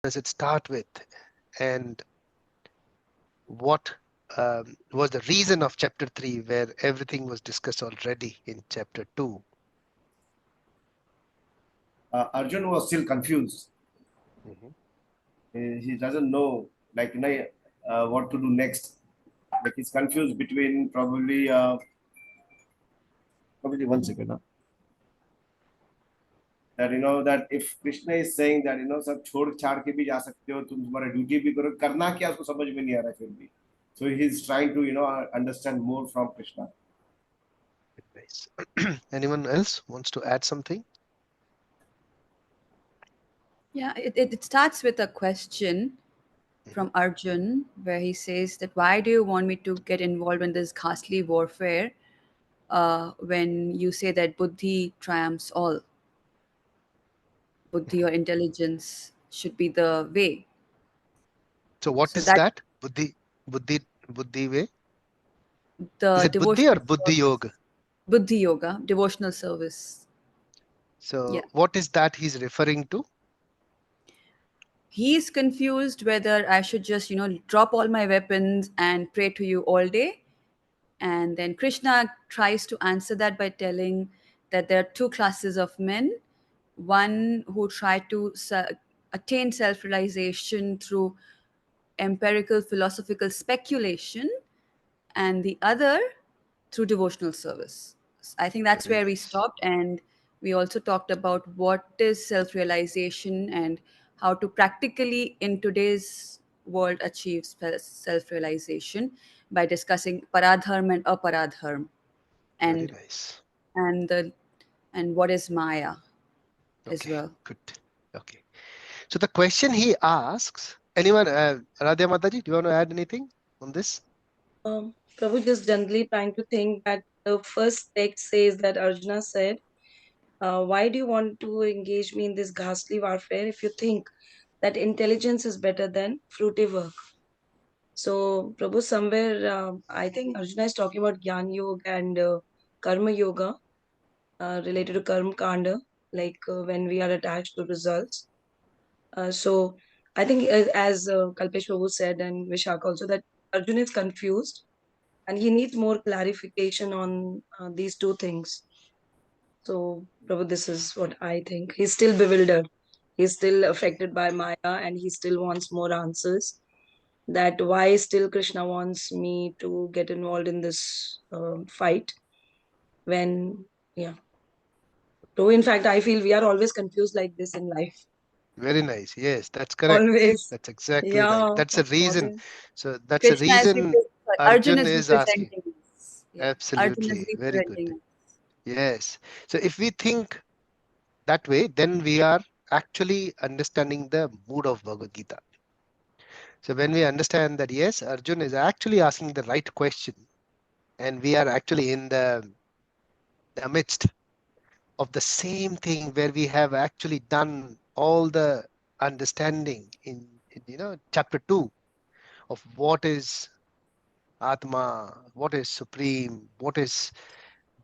does it start with, and what was the reason of chapter 3, where everything was discussed already in chapter 2? Arjun was still confused. Mhm. He doesn't know, like, what to do next. Like, he's confused between probably 1 second. Huh? That that if Krishna is saying that सब छोड़ छाड़ के भी जा सकते हो, तुम तुम्हारा ड्यूटी भी करो, करना क्या उसको समझ में नहीं आ रहा फिर भी. So he's trying to understand more from Krishna. Nice. Anyone else wants to add something? Yeah, it starts with a question Mhm. from Arjun where he says that why do you want me to get involved in this ghastly warfare when you say that buddhi triumphs all? Buddhi or intelligence should be the way. So what So is that that? Buddhi way? Is the it Buddhi or devotional Buddhi service, Yoga? buddhi yoga, devotional service. Yeah. So what is that he's referring to? He's confused whether I should just, drop all my weapons and pray to you all day. And then Krishna tries to answer that by telling that there are two classes of men, one who try to attain self realization through empirical philosophical speculation, and the other through devotional service. I think that's Very where we nice. stopped, and we also talked about what is self realization and how to practically in today's world achieve self realization by discussing paradharma and aparadharma, Very and nice. and the and what is Maya as Okay, well. good. Okay. So the question he asks, anyone, Radha Mataji, do you want to add anything on this? Prabhu, just generally trying to think that the first text says that Arjuna said, why do you want to engage me in this ghastly warfare if you think that intelligence is better than fruitive work? So, Prabhu, somewhere I think Arjuna is talking about Gyan Yoga and Karma Yoga related to Karma Kanda, like when we are attached to results. So, I think as Kalpesh Prabhu said and Vishak also, that Arjuna is confused and he needs more clarification on these two things. So, Prabhu, this is what I think. He's still bewildered. He's still Okay. affected by Maya and he still wants more answers. That why still Krishna wants me to get involved in this fight when, yeah. So, in fact, I feel we are always confused like this in life. Very nice. Yes, that's correct. Always. That's exactly right. Yeah, That's a reason. always. So that's a Krishna is reason Arjun Arjun is is asking. representing us. Yeah, Arjun is Absolutely. Very good. representing us. Yes. So if we think that way, then we are actually understanding the mood of Bhagavad Gita. So when we understand that, yes, Arjun is actually asking the right question, and we are actually in the midst of the same thing where we have actually done all the understanding in chapter 2 of what is Atma, what is Supreme, what is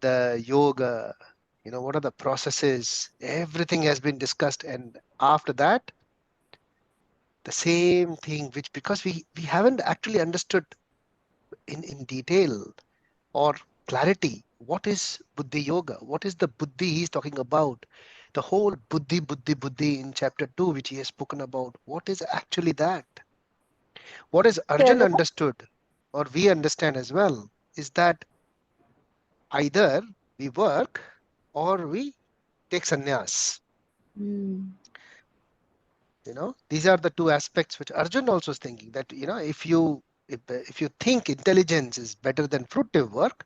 the yoga, what are the processes, everything has been discussed. And after that, the same thing, which because we haven't actually understood in detail or clarity, what is Buddhi Yoga? What is the Buddhi he's talking about? The whole Buddhi in chapter 2, which he has spoken about, what is actually that? What is Arjun Prabhu, understood, or we understand as well, is that either we work or we take sannyas. Hmm. These are the two aspects which Arjun also is thinking, that if you think intelligence is better than fruitive work,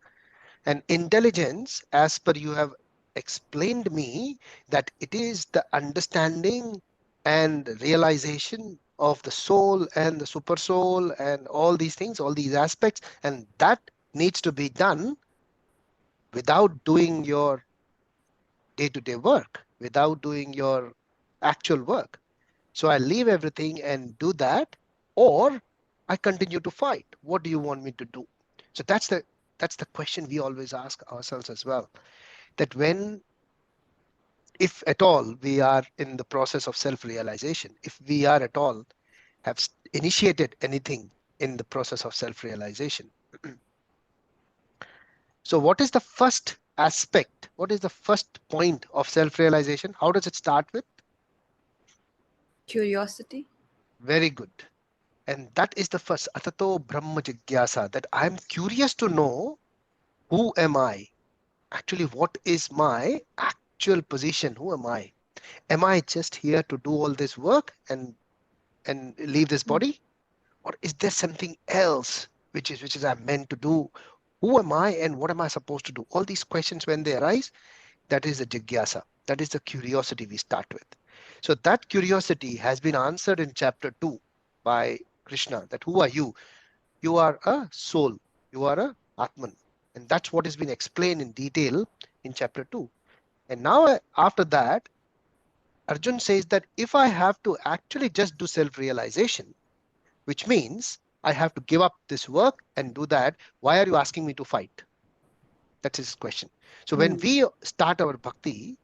and intelligence, as per you have explained me, that it is the understanding and realization of the soul and the super soul and all these things, all these aspects, and that needs to be done without doing your day-to-day work, without doing your actual work. So I leave everything and do that, or I continue to fight. What do you want me to do? So that's the question we always ask ourselves as well. That when if at all we are in the process of self-realization, if we are at all have initiated anything in the process of self-realization. So what is the first aspect? What is the first point of self-realization? How does it start with? Curiosity. Very good. And that is the first atato brahma jigyasa, that I'm curious to know who am I? Actually, what is my actual position? Who am I? Am I just here to do all this work and leave this body? Or is there something else which is I'm meant to do? Who am I and what am I supposed to do? All these questions, when they arise, that is the jigyasa. That is the curiosity we start with. So that curiosity has been answered in chapter 2 by Krishna, that who are you? You are a soul. You are a Atman. And that's what has been explained in detail in chapter 2. And now after that, Arjun says that if I have to actually just do self-realization, which means I have to give up this work and do that, why are you asking me to fight? That's his question. So when we start our bhakti,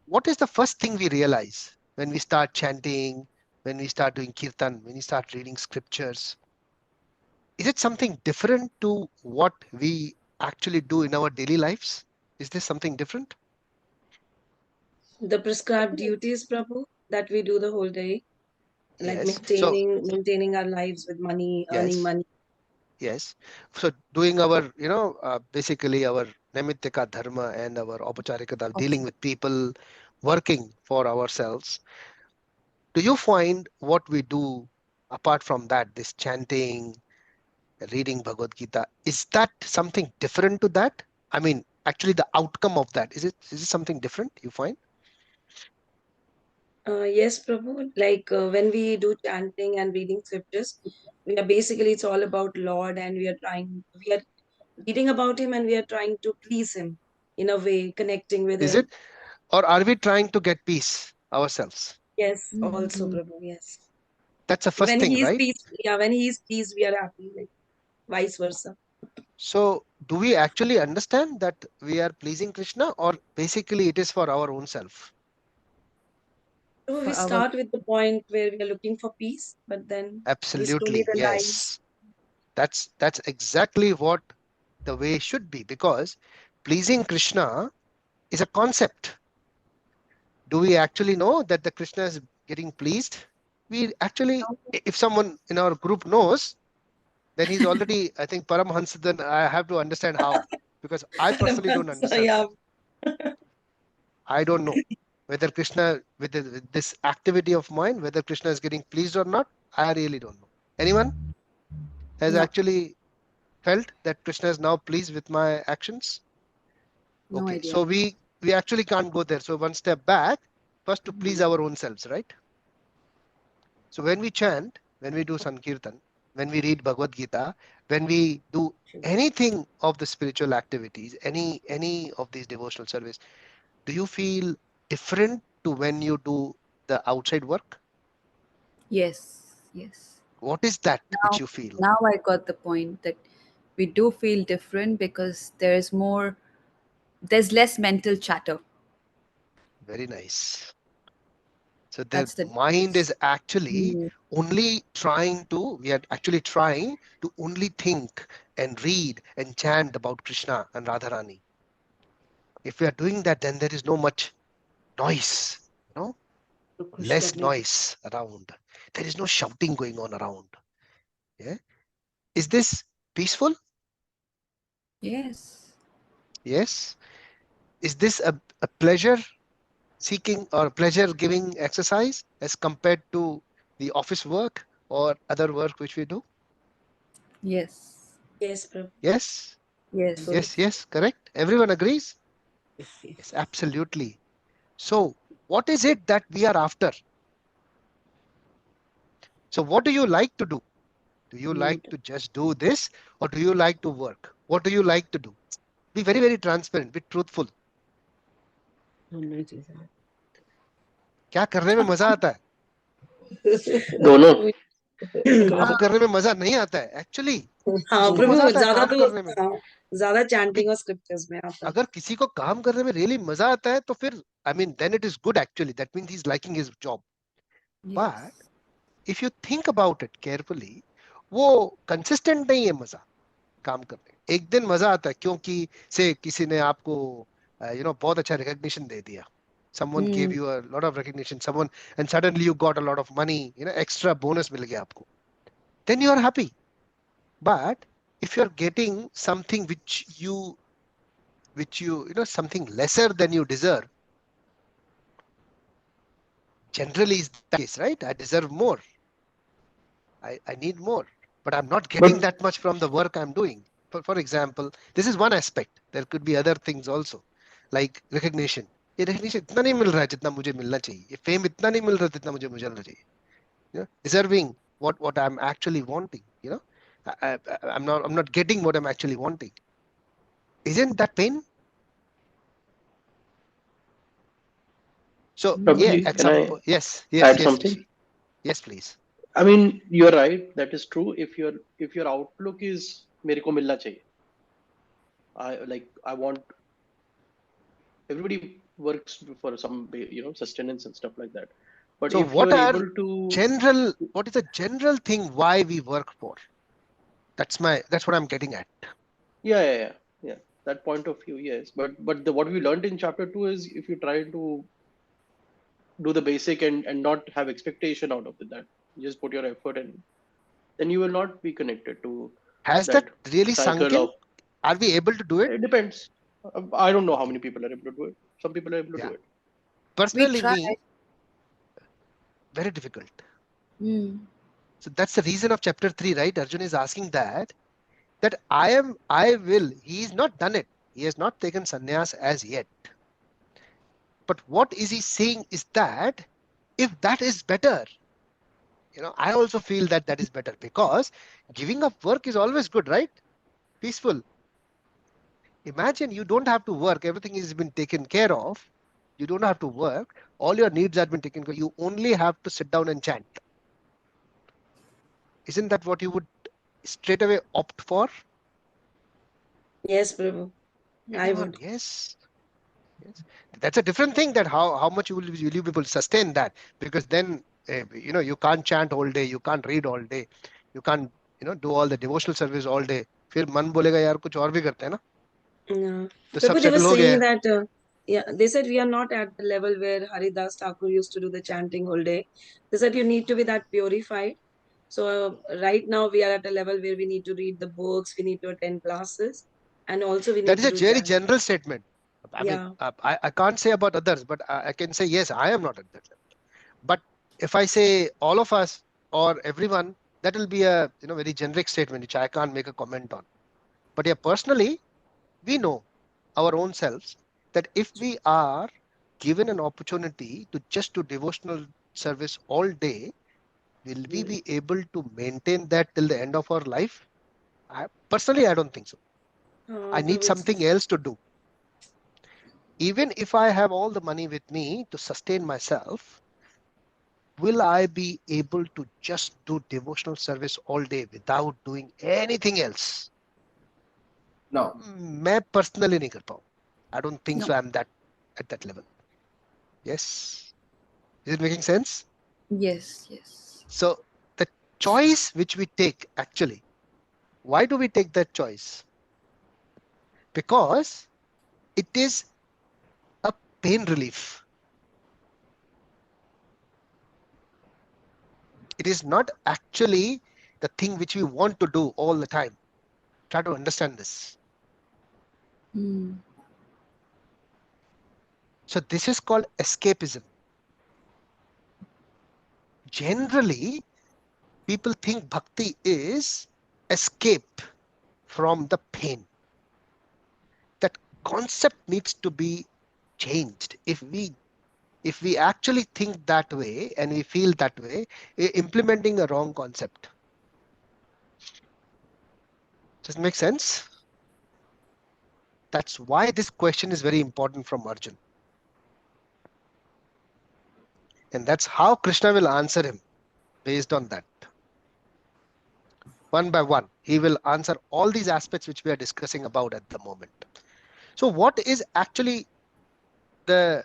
what is the first thing we realize when we start chanting, when we start doing kirtan, when we start reading scriptures? Is it something different to what we actually do in our daily lives? Is this something different? The prescribed duties, Prabhu, that we do the whole day, like Yes. So maintaining our lives with money, earning yes, money. yes. So doing our, basically our naimittika dharma and our aupacarikata, dealing with people, working for ourselves. Do you find what we do apart from that, this chanting, reading Bhagavad Gita, is that something different to that? I mean, actually the outcome of that, is it something different you find? Yes, Prabhu. Like when we do chanting and reading scriptures, we are basically, it's all about Lord, and we are reading about Him, and we are trying to please Him in a way, connecting with Is Him. it? Or are we trying to get peace ourselves? Yes, also, Mm-hmm. Prabhu. Yes. That's the first When thing, He is right? peace, yeah, when He is peace, we are happy. Like vice versa. So do we actually understand that we are pleasing Krishna, or basically it is for our own self? So we For our start with the point where we are looking for peace, but then we slowly Absolutely, realize. yes. That's exactly what the way should be, because pleasing Krishna is a concept. Do we actually know that the Krishna is getting pleased? We actually, if someone in our group knows, then he's already, I think, Paramhansa, then I have to understand how, because I personally don't So, understand yeah. that. I don't know whether Krishna, with this activity of mine, whether Krishna is getting pleased or not. I really don't know. Anyone has no, actually felt that Krishna is now pleased with my actions? no Okay, idea. so we actually can't go there. So one step back, first to please our own selves, right? So when we chant, when we do Sankirtan, when we read Bhagavad Gita, when we do anything of the spiritual activities, any of these devotional service, do you feel different to when you do the outside work? Yes, yes. What is that which Now, you feel? now I got the point that we do feel different because there's less mental chatter. Very nice. So the That's the mind difference. is actually Mm. we are actually trying to only think and read and chant about Krishna and Radharani. If we are doing that, then there is no much noise, you know, To Krishna less be. noise around. There is no shouting going on around. Yeah. Is this peaceful? Yes. Yes. Is this a pleasure seeking or pleasure giving exercise as compared to the office work or other work which we do? Yes. Yes, Prabhu. Yes. Yes. Good. Yes. Yes. Correct. Everyone agrees? Yes, yes. Yes, absolutely. So what is it that we are after? So what do you like to do? Do you like to just do this, or do you like to work? What do you like to do? Be very, very transparent, be truthful. क्या करने में मजा आता है? दोनों। काम करने में मजा नहीं आता है एक्चुअली, हाँ किसको प्रभु, मजा आता है ज्यादा काम तो करने में? ज्यादा अभी चैंटिंग और स्क्रिप्चर्स में आता है। अगर किसी को काम करने में रियली मजा आता है तो फिर I mean then it is good actually, that means he is liking his job. But if you think about it carefully, वो कंसिस्टेंट नहीं है मजा काम करने में. एक दिन मजा आता है क्योंकि से किसी ने आपको बहुत अच्छा रिकग्निशन दे दिया, someone gave you a lot of recognition, someone, and suddenly you got a lot of money, extra bonus मिल गया आपको, then you are happy. But if you are getting something which you something lesser than you deserve, generally is the case, right? I deserve more, I need more, but I'm not getting But that much from the work I'm doing. For example, this is one aspect. There could be other things also, like recognition. ये recognition इतना नहीं मिल रहा है जितना मुझे मिलना चाहिए. ये fame इतना नहीं मिल रहा जितना मुझे मिलना चाहिए. Deserving what I'm actually wanting. I'm not getting what I'm actually wanting. Isn't that pain? So yeah, Prabhuji, at can some I point, yes, add Rishi. something? Yes, please. I mean, you're right. That is true. If your outlook is मेरे को मिलना चाहिए, I want, everybody works for some sustenance and stuff like that. But So if what you're are able to, what is the general thing why we work for? That's what I'm getting at. yeah, that point of view, yes. But what we learned in chapter 2 is, if you try to do the basic and not have expectation out of it, that you just put your effort in, then you will not be connected to Has that that really sunk cycle in? of, Are we able to do it? it depends. I don't know how Okay. many people are able to do it. Some people are able to Yeah. do it. We Personally, try. me, very difficult. Mm. So that's the reason of chapter 3, right? Arjun is asking that I will. He has not done it. He has not taken sannyas as yet. But what is he saying is that if that is better, I also feel that is better, because giving up work is always good, right? Peaceful. Imagine you don't have to work. Everything has been taken care of. You don't have to work. All your needs have been taken care of. You only have to sit down and chant. Isn't that what you would straight away opt for? Yes, Prabhu, I Anyone? would. Yes. Yes. That's a different thing, that how much will you be able to sustain that? Because then, you can't chant all day. You can't read all day. You can't, do all the devotional service all day. फिर मन बोलेगा यार कुछ और भी करते हैं ना, Yeah. तो सब Prabhu, they were सेटल हो गया saying है. that, yeah, they said we are not at the level where Haridas Thakur used to do the chanting whole day. They said you need to be that purified. So right now we are at a level where we need to read the books, we need to attend classes, and also we That need is to a do very chant. general statement. I mean, Yeah. I can't say about others, but I can say, yes, I am not at that level. But if I say all of us or everyone, that will be a very generic statement, which I can't make a comment on. But yeah, personally, we know our own selves that if we are given an opportunity to just do devotional service all day, will we be able to maintain that till the end of our life? Personally, I don't think so. I need Prabhu, something else to do. Even if I have all the money with me to sustain myself, will I be able to just do devotional service all day without doing anything else? No. मैं personally नहीं कर पाऊँ. I don't think No. so. I'm at that level. Yes. Is it making sense? Yes. Yes. So the choice which we take, actually, why do we take that choice? Because it is a pain relief. It is not actually the thing which we want to do all the time. Try to understand this. Mm. So this is called escapism. Generally, people think bhakti is escape from the pain. That concept needs to be changed. If we actually think that way and we feel that way, implementing a wrong concept. Does it make sense? That's why this question is very important from Arjun. And that's how Krishna will answer him based on that. one by one. He will answer all these aspects which we are discussing about at the moment. So what is actually the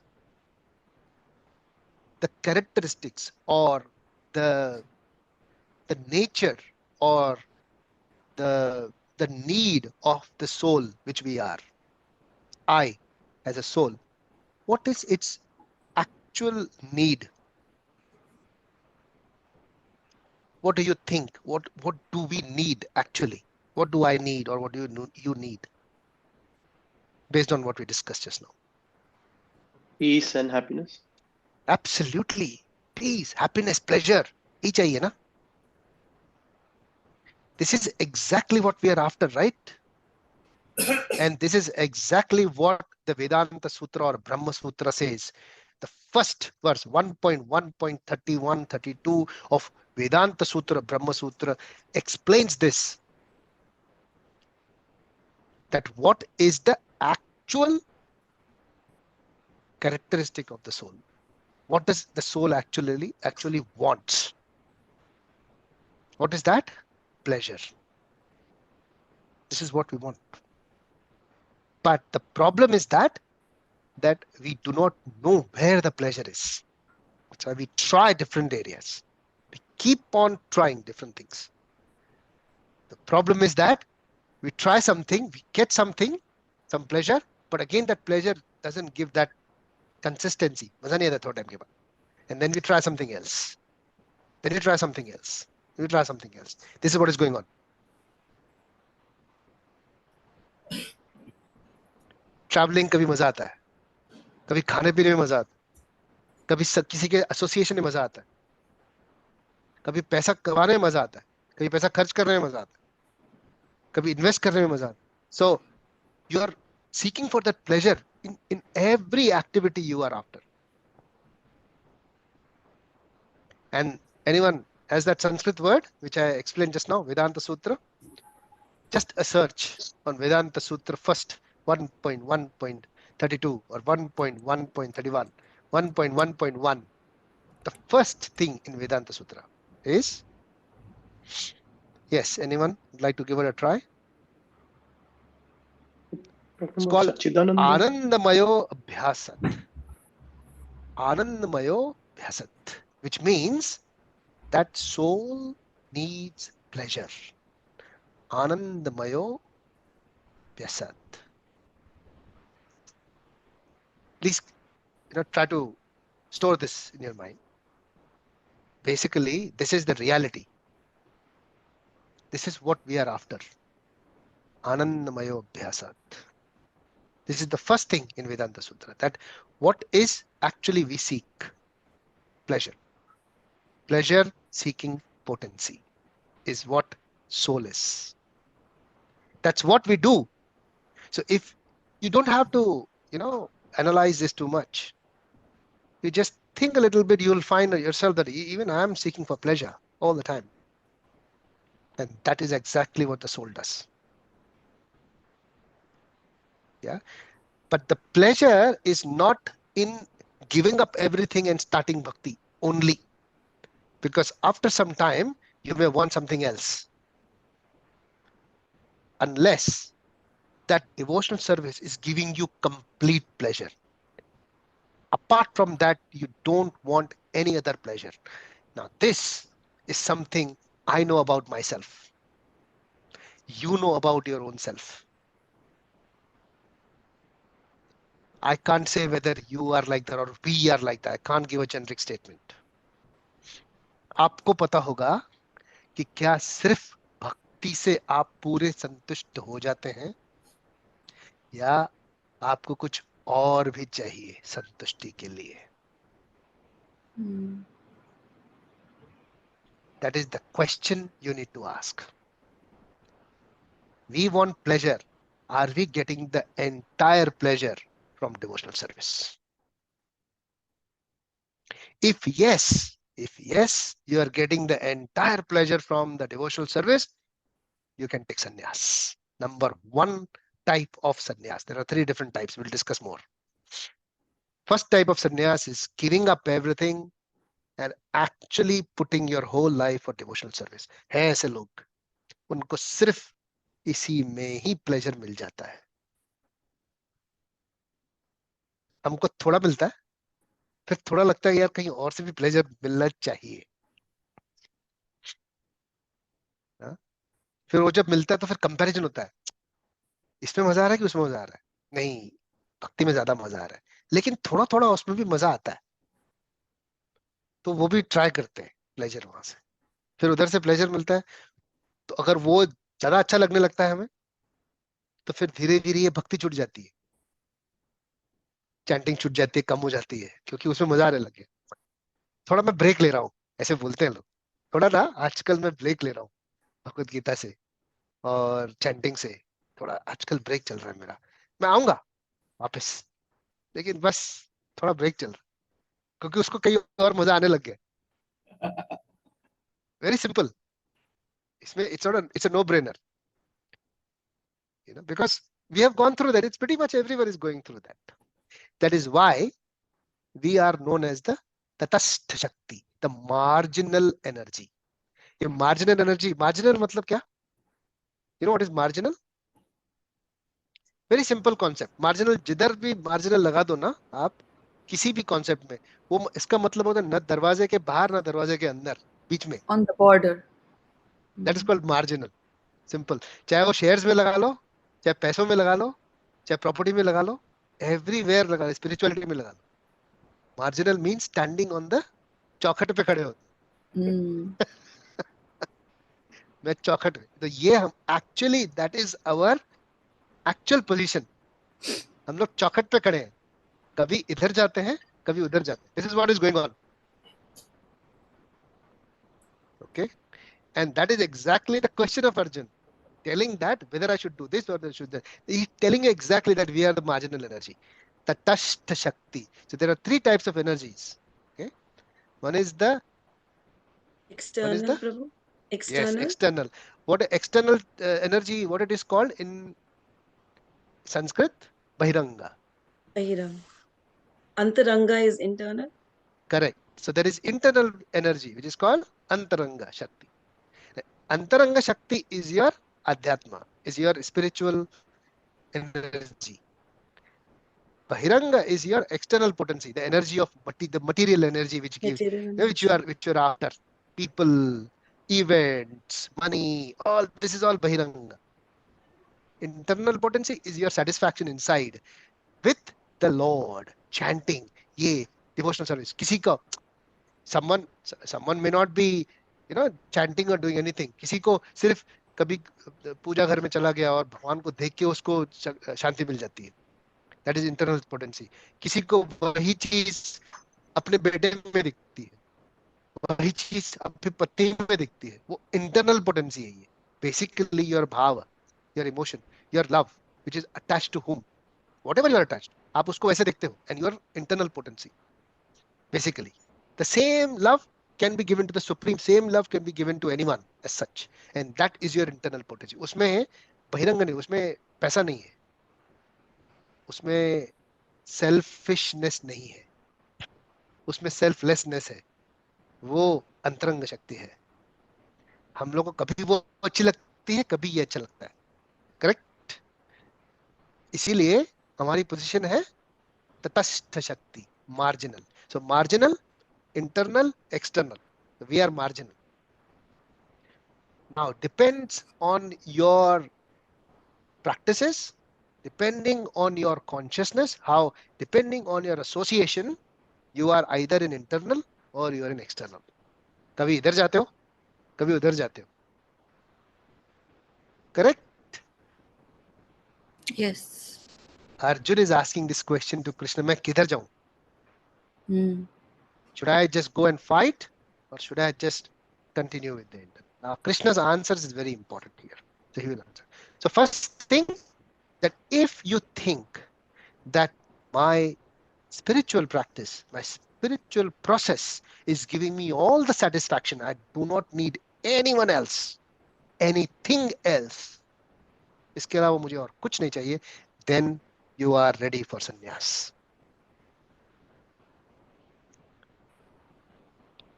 characteristics or the nature or the need of the soul which we are? I, as a soul, what is its actual need? What do you think? What do we need actually? What do I need, or what do you need, based on what we discussed just now? Peace and happiness. Absolutely. Peace, happiness, pleasure. Ye chahiye na? This is exactly what we are after, right? And this is exactly what the Vedanta Sutra or Brahma Sutra says. The first verse, 1.1.31, 32 of Vedanta Sutra, Brahma Sutra, explains this. That what is the actual characteristic of the soul? What does the soul actually wants? What is that? Pleasure. This is what we want. But the problem is that we do not know where the pleasure is. That's why we try different areas. We keep on trying different things. The problem is that we try something, we get something, some pleasure, but again that pleasure doesn't give that consistency. And then we try something else. Then we try something else. Then we try something else. This is what is going on. Travelling कभी मजा आता है, कभी खाने पीने में मजा आता है, कभी किसी के एसोसिएशन में मजा आता है, कभी पैसा कमाने में मजा आता है, कभी पैसा खर्च करने में मजा आता है, कभी इन्वेस्ट करने में मजा आता है. So you are seeking for that pleasure in every activity you are after. And anyone has that Sanskrit word which I explained just now, Vedanta Sutra? Just a search on Vedanta Sutra first, 1.1.32 or 1.1.31, 1.1.1. The first thing in Vedanta Sutra is, yes, anyone would like to give it a try? It's called Anandamayo Abhyasat. Anandamayo Abhyasat, which means that soul needs pleasure. Anandamayo Abhyasat. Please, try to store this in your mind. Basically, this is the reality. This is what we are after. Anandamayo Abhyasat. This is the first thing in Vedanta Sutra, that what is actually we seek? Pleasure. Pleasure seeking potency is what soul is. That's what we do. So if you don't have to, analyze this too much, you just think a little bit, you'll find yourself that even I am seeking for pleasure all the time. And that is exactly what the soul does. Yeah. But the pleasure is not in giving up everything and starting bhakti only. Because after some time, you may want something else. Unless that devotional service is giving you complete pleasure. Apart from that, you don't want any other pleasure. Now, this is something I know about myself. You know about your own self. I can't say whether you are like that or we are like that. I can't give a generic statement. आपको पता होगा कि क्या सिर्फ भक्ति से आप पूरे संतुष्ट हो जाते हैं, या आपको कुछ और भी चाहिए संतुष्टि के लिए? That is the question you need to ask. We want pleasure. Are we getting the entire pleasure from devotional service? If yes, you are getting the entire pleasure from the devotional service, you can take sannyas. Number one type of sannyas. There are 3 different types. We'll discuss more. First type of sannyas is giving up everything and actually putting your whole life for devotional service. है ऐसे लोग. उनको सिर्फ इसी में ही pleasure मिल जाता है। हमको थोड़ा मिलता है, फिर थोड़ा लगता है यार कहीं और से भी प्लेजर मिलना चाहिए। हाँ? फिर वो जब मिलता है तो फिर कंपैरिजन होता है, इसमें मजा आ रहा है कि उसमें मजा आ रहा है। नहीं, भक्ति में ज्यादा मजा आ रहा है, लेकिन थोड़ा थोड़ा उसमें भी मजा आता है, तो वो भी ट्राई करते हैं प्लेजर वहां से। फिर उधर से प्लेजर मिलता है, तो अगर वो ज्यादा अच्छा लगने लगता है हमें, तो फिर धीरे धीरे ये भक्ति छूट जाती है, चैंटिंग छूट जाती है, कम हो जाती है, क्योंकि उसमें मजा आने लगे। थोड़ा मैं ब्रेक ले रहा हूँ, ऐसे बोलते हैं लोग। थोड़ा ना आजकल मैं ब्रेक ले रहा हूँ भगवत गीता से और चैंटिंग से। थोड़ा आजकल ब्रेक चल रहा है मेरा, मैं आऊंगा वापस, लेकिन बस थोड़ा ब्रेक चल रहा है, क्योंकि उसको कहीं और मजा आने लग गया। वेरी सिंपल, इसमें it's a no brainer, because we have gone through that. It's pretty much everyone is going through that. That is why we are known as the tatastha shakti, the marginal energy. ये marginal energy, marginal मतलब क्या? You know what is marginal? Very simple concept. Marginal, जिधर भी marginal लगा दो ना आप किसी भी concept में, वो इसका मतलब होता है न दरवाजे के बाहर ना दरवाजे के अंदर, बीच में। On the border. That is called marginal. Simple. चाहे वो shares में लगा लो, चाहे पैसों में लगा लो, चाहे property में लगा लो, everywhere लगा लो, spirituality में लगा लो। Marginal means standing on the चौखट पे खड़े होते। Mm. मैं चौखट पे, तो ये हम actually that is our actual position. हम लोग चौखट पे खड़े हैं, कभी इधर जाते हैं, कभी उधर जाते हैं। This is what is going on, okay. And that is exactly the question of Arjun, telling that whether I should do this or I should that. He's telling you exactly that we are the marginal energy, the tashtha shakti. So there are three types of energies. Okay, one is the External, Prabhu. yes, External. external. What external energy? What it is called in Sanskrit? Bahiranga. Ahiram. Antaranga is internal. Correct. So there is internal energy which is called Antaranga Shakti. Antaranga Shakti is your Adhyatma, is your spiritual energy. Bahiranga is your external potency, the energy of the material energy which gives, Material which energy. you are after. People, events, money, all this is all Bahiranga. Internal potency is your satisfaction inside with the Lord, chanting, ye devotional service. किसी का someone may not be chanting or doing anything. किसी को सिर्फ कभी पूजा घर में चला गया और भगवान को देख के उसको शांति मिल जाती है, दैट इज इंटरनल पोटेंसी। किसी को वही चीज अपने बेटे में दिखती है, वही चीज अपनी पत्नी में दिखती है, वो इंटरनल पोटेंसी है। ये बेसिकली योर भाव, your emotion, your love which is attached to whom, whatever you are attached, आप उसको वैसे देखते हो, and your internal potency. Basically, the same love can be given to the supreme, same love can be given to anyone as such, and that is your internal potency. उसमें बहिरंग नहीं, उसमें पैसा नहीं है, उसमें सेल्फिशनेस नहीं है, उसमें सेल्फलेसनेस है, वो अंतरंग शक्ति है। हम लोग को कभी वो अच्छी लगती है, कभी ये अच्छा लगता है, करेक्ट। इसीलिए हमारी पोजीशन है तटस्थ शक्ति, marginal. So marginal, internal, external. We are marginal. Now, depends on your practices, depending on your consciousness, how, depending on your association, you are either in internal or you are in external. कभी इधर जाते हो, कभी उधर जाते हो, correct? Yes. Arjun is asking this question to Krishna, मैं किधर जाऊं? Mm. Should I just go and fight or should I just continue with the internal? Now, Krishna's answers is very important here. So he will answer. So first thing, that if you think that my spiritual practice, my spiritual process is giving me all the satisfaction, I do not need anyone else, anything else, इसके अलावा मुझे और कुछ नहीं चाहिए, then you are ready for sannyas.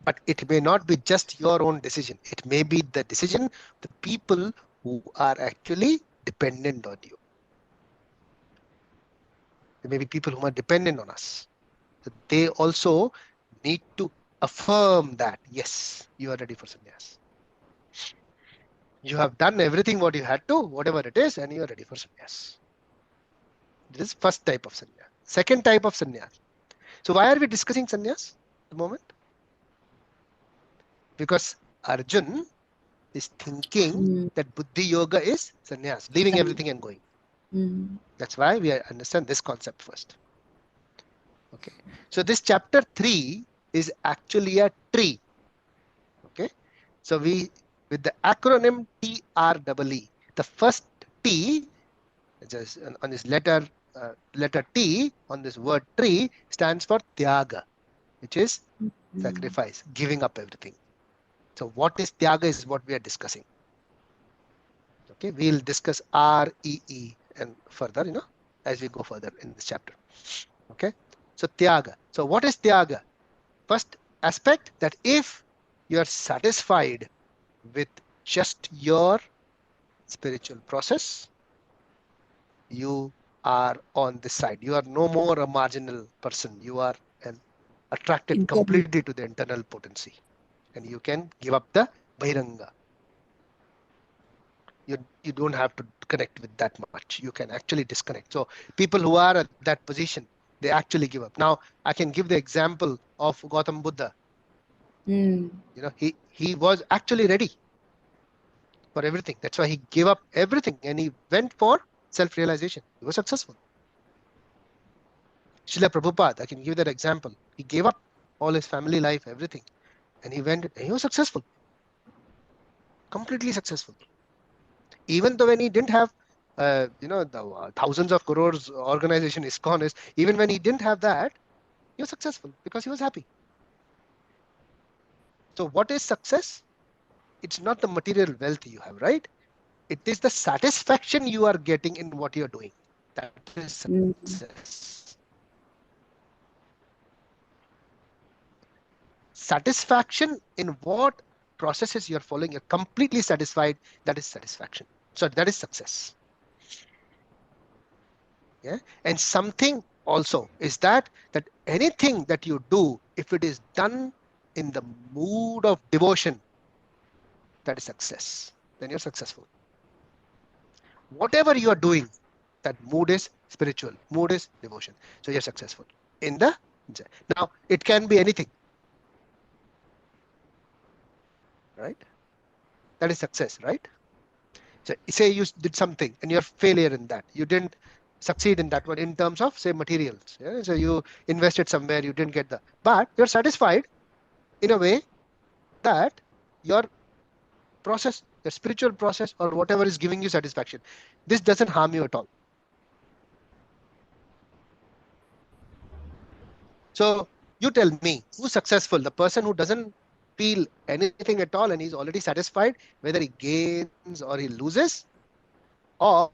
But it may not be just your own decision. It may be the decision of the people who are actually dependent on you. There may be people who are dependent on us. So they also need to affirm that, yes, you are ready for sannyas. You have done everything what you had to, whatever it is, and you are ready for sannyas. This is first type of sannyas. Second type of sannyas. So why are we discussing sannyas at the moment? Because Arjun is thinking that buddhi yoga is sannyas, leaving everything and going. That's why we understand this concept first. Okay. So this chapter 3 is actually a tree. Okay. So we, with the acronym TREE, the first T, just on this letter T on this word tree stands for Tyaga, which is sacrifice, giving up everything. So what is Tyaga is what we are discussing. Okay, we'll discuss REE and further, as we go further in this chapter. Okay, so Tyaga. So what is Tyaga? First aspect, that if you are satisfied with just your spiritual process, you are on this side. You are no more a marginal person. You are attracted completely to the internal potency, and you can give up the Bhairanga. You don't have to connect with that much. You can actually disconnect. So people who are at that position, they actually give up. Now I can give the example of Gautam Buddha. He was actually ready for everything. That's why he gave up everything and he went for self-realization. He was successful. Srila Prabhupada, I can give that example. He gave up all his family life, everything, and he went and he was successful. Completely successful. Even though when he didn't have the thousands of crores organization ISKCON is, even when he didn't have that, he was successful because he was happy. So what is success? It's not the material wealth you have, right? It is the satisfaction you are getting in what you're doing. That is success. Satisfaction in what processes you're following, you're completely satisfied. That is satisfaction. So that is success. Yeah. And something also is that anything that you do, if it is done in the mood of devotion, that is success. Then you're successful. Whatever you are doing, that mood is spiritual, mood is devotion. So you're successful in the. Now it can be anything, right? That is success, right? So say you did something and you're failure in that. You didn't succeed in that one in terms of, say, materials. Yeah? So you invested somewhere, you didn't get but you're satisfied in a way that your process, your spiritual process or whatever is giving you satisfaction, this doesn't harm you at all. So you tell me, who's successful? The person who doesn't feel anything at all and he's already satisfied, whether he gains or he loses, or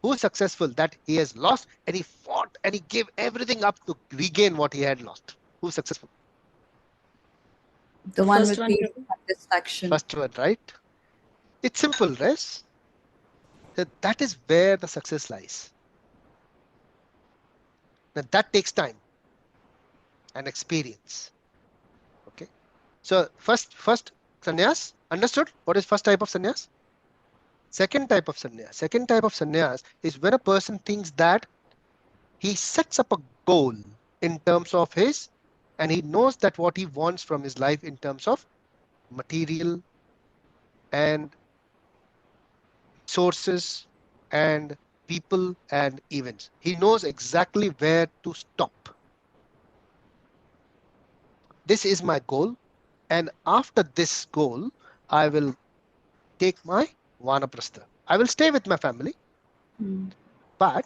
who's successful that he has lost and he fought and he gave everything up to regain what he had lost. Who's successful? The one First with one, peace Prabhu. and satisfaction. First one, right? It's simple, right? That is where the success lies. Now that takes time and experience. Okay. So first sannyas, understood? What is first type of sannyas? Second type of sannyas is when a person thinks that he sets up a goal in terms of his, and he knows that what he wants from his life in terms of material and sources and people and events. He knows exactly where to stop. This is my goal. And after this goal, I will take my vanaprastha. I will stay with my family, but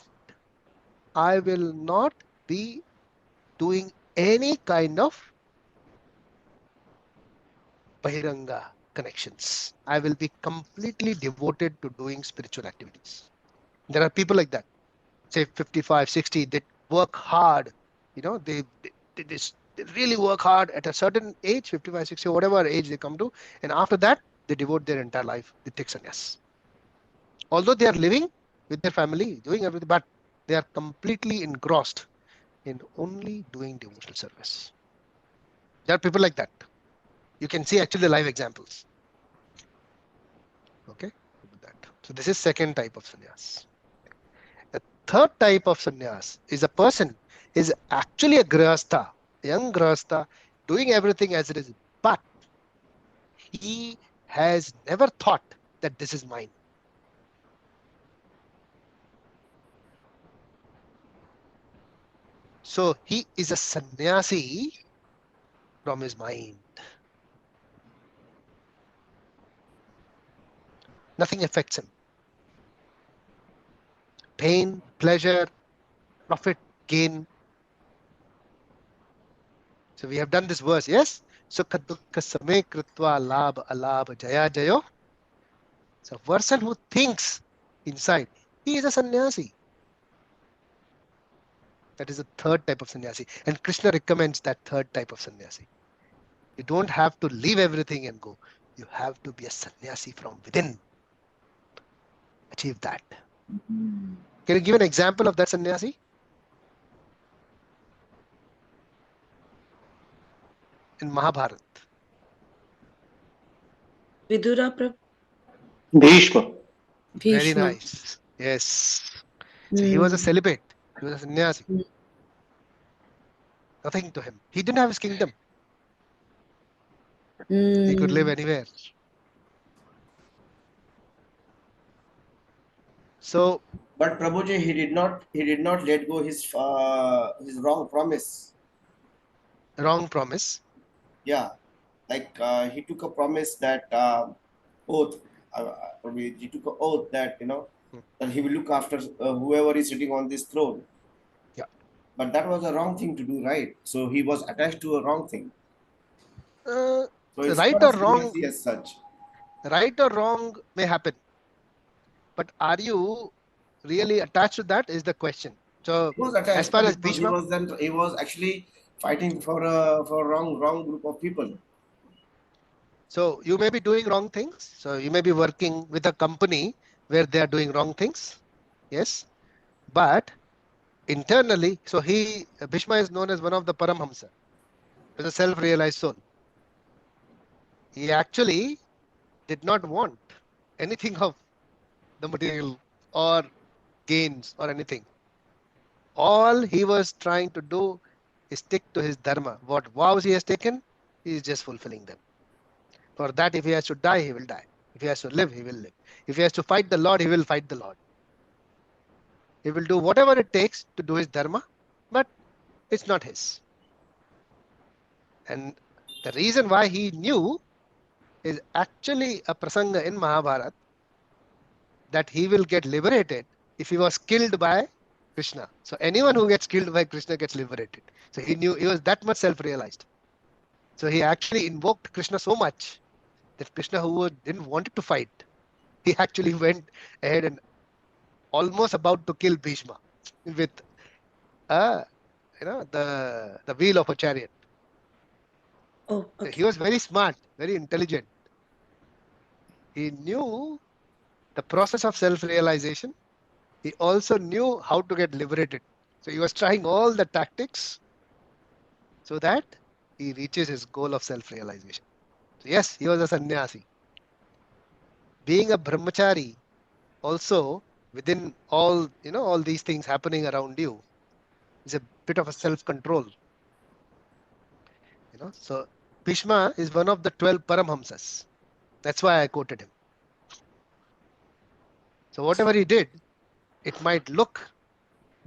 I will not be doing any kind of Bahiranga connections. I will be completely devoted to doing spiritual activities. There are people like that, say 55, 60, they work hard. They They really work hard at a certain age, 55, 60, whatever age they come to. And after that, they devote their entire life. They take sannyas. Although they are living with their family, doing everything, but they are completely engrossed in only doing devotional service. There are people like that. You can see actually the live examples. Okay, that. So this is second type of sannyas. The third type of sannyas is a person is actually a grihastha, young grihastha, doing everything as it is, but he has never thought that this is mine. So he is a sannyasi from his mind. Nothing affects him. Pain, pleasure, profit, gain. So we have done this verse, yes? Sukha dukkha same kritva labh alabh jaya jayo. So a person who thinks inside, he is a sannyasi. That is the third type of sannyasi. And Krishna recommends that third type of sannyasi. You don't have to leave everything and go. You have to be a sannyasi from within. Achieve that. Can you give an example of that sannyasi? In Mahabharata. Vidura Prabhu. Bhishma. Very Bhishma. nice. Yes. So he was a celibate. He was a sannyasi. Mm. Nothing to him. He didn't have his kingdom. He could live anywhere. So, But Prabhuji, he did not let go his wrong promise. wrong promise. Yeah, like he took a promise that oath. He took an oath that that he will look after whoever is sitting on this throne. Yeah. But that was a wrong thing to do, right? So he was attached to a wrong thing. So it's Right not a or wrong, sannyasi as such. right or wrong may happen. But are you really attached to that is the question. So He was as attached far as because Bhishma, he was actually fighting for a wrong group of people. so you may be doing wrong things. So you may be working with a company where they are doing wrong things. Yes. But internally, so Bhishma is known as one of the Paramhamsa, as a self-realized soul. He actually did not want anything of the material or gains or anything. All he was trying to do is stick to his dharma. What vows he has taken, he is just fulfilling them. For that, if he has to die, he will die. If he has to live, he will live. If he has to fight the Lord, he will fight the Lord. He will do whatever it takes to do his dharma, but it's not his. And the reason why he knew is actually a prasanga in Mahabharata that he will get liberated if he was killed by Krishna. So anyone who gets killed by Krishna gets liberated. So he knew he was that much self-realized. So he actually invoked Krishna so much that Krishna, who didn't want to fight, he actually went ahead and almost about to kill Bhishma with the wheel of a chariot. Oh, So okay. he was very smart, very intelligent. He knew the process of self-realization. He also knew how to get liberated. So he was trying all the tactics so that he reaches his goal of self-realization. So yes, he was a sannyasi. Being a brahmachari also within all these things happening around you is a bit of a self-control. So Bhishma is one of the 12 Paramhamsas. That's why I quoted him. So whatever he did, it might look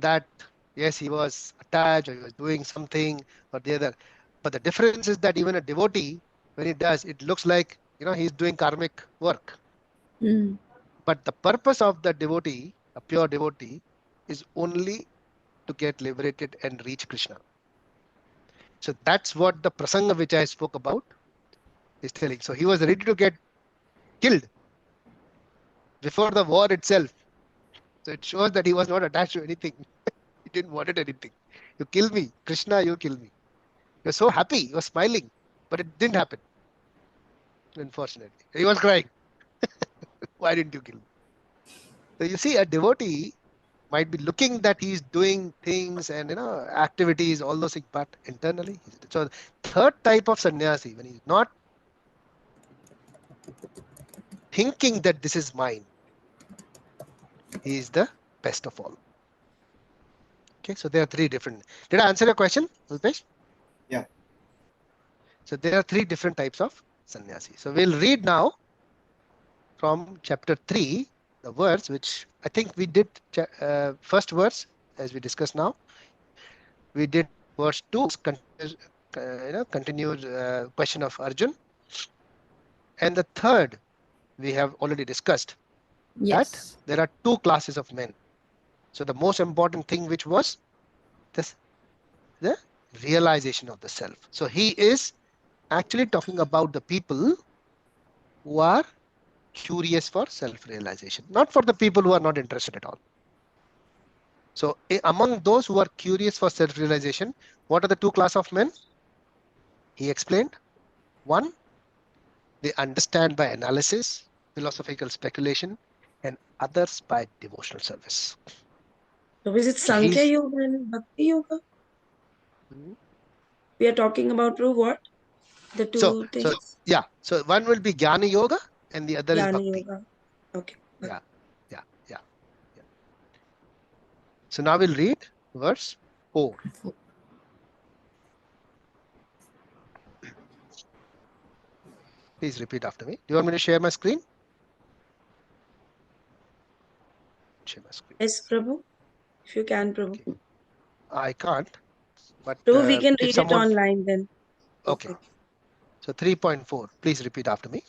that yes, he was attached or he was doing something or the other. But the difference is that even a devotee, when he does, it looks like he's doing karmic work. Mm. But the purpose of the devotee, a pure devotee, is only to get liberated and reach Krishna. So that's what the prasanga which I spoke about is telling. So he was ready to get killed before the war itself. So it shows that he was not attached to anything. He didn't want anything. You kill me, Krishna, you kill me. He was so happy, he was smiling, but it didn't happen. Unfortunately, he was crying. Why didn't you kill me? So you see, a devotee might be looking that he's doing things and activities, all those things, but internally, so third type of sannyasi, when he's not thinking that this is mine, he is the best of all. Okay, so there are three different. Did I answer your question, Ulpesh? Yeah. So there are three different types of sannyasi. So we'll read now from chapter 3, the verse which I think we did first verse as we discussed now. We did verse 2, continued question of Arjun. And the third, we have already discussed that Yes. there are two classes of men. So the most important thing which was this, the realization of the self. So he is actually talking about the people who are curious for self-realization, not for the people who are not interested at all. So among those who are curious for self-realization, what are the two class of men? He explained. One, they understand by analysis, philosophical speculation, and others by devotional service. So is it So Sankhya Yoga and Bhakti Yoga? We are talking about what? The two things? yeah. So one will be Jnana Yoga and the other is Jnana Bhakti. Yoga. Okay. Yeah. So now we'll read verse 4. Please repeat after me. Do you want me to share my screen? Share my screen. Yes, Prabhu. If you can, Prabhu. Okay. I can't, but Prabhu, we can if read someone... it online then. Okay. So 3.4. Please repeat after me.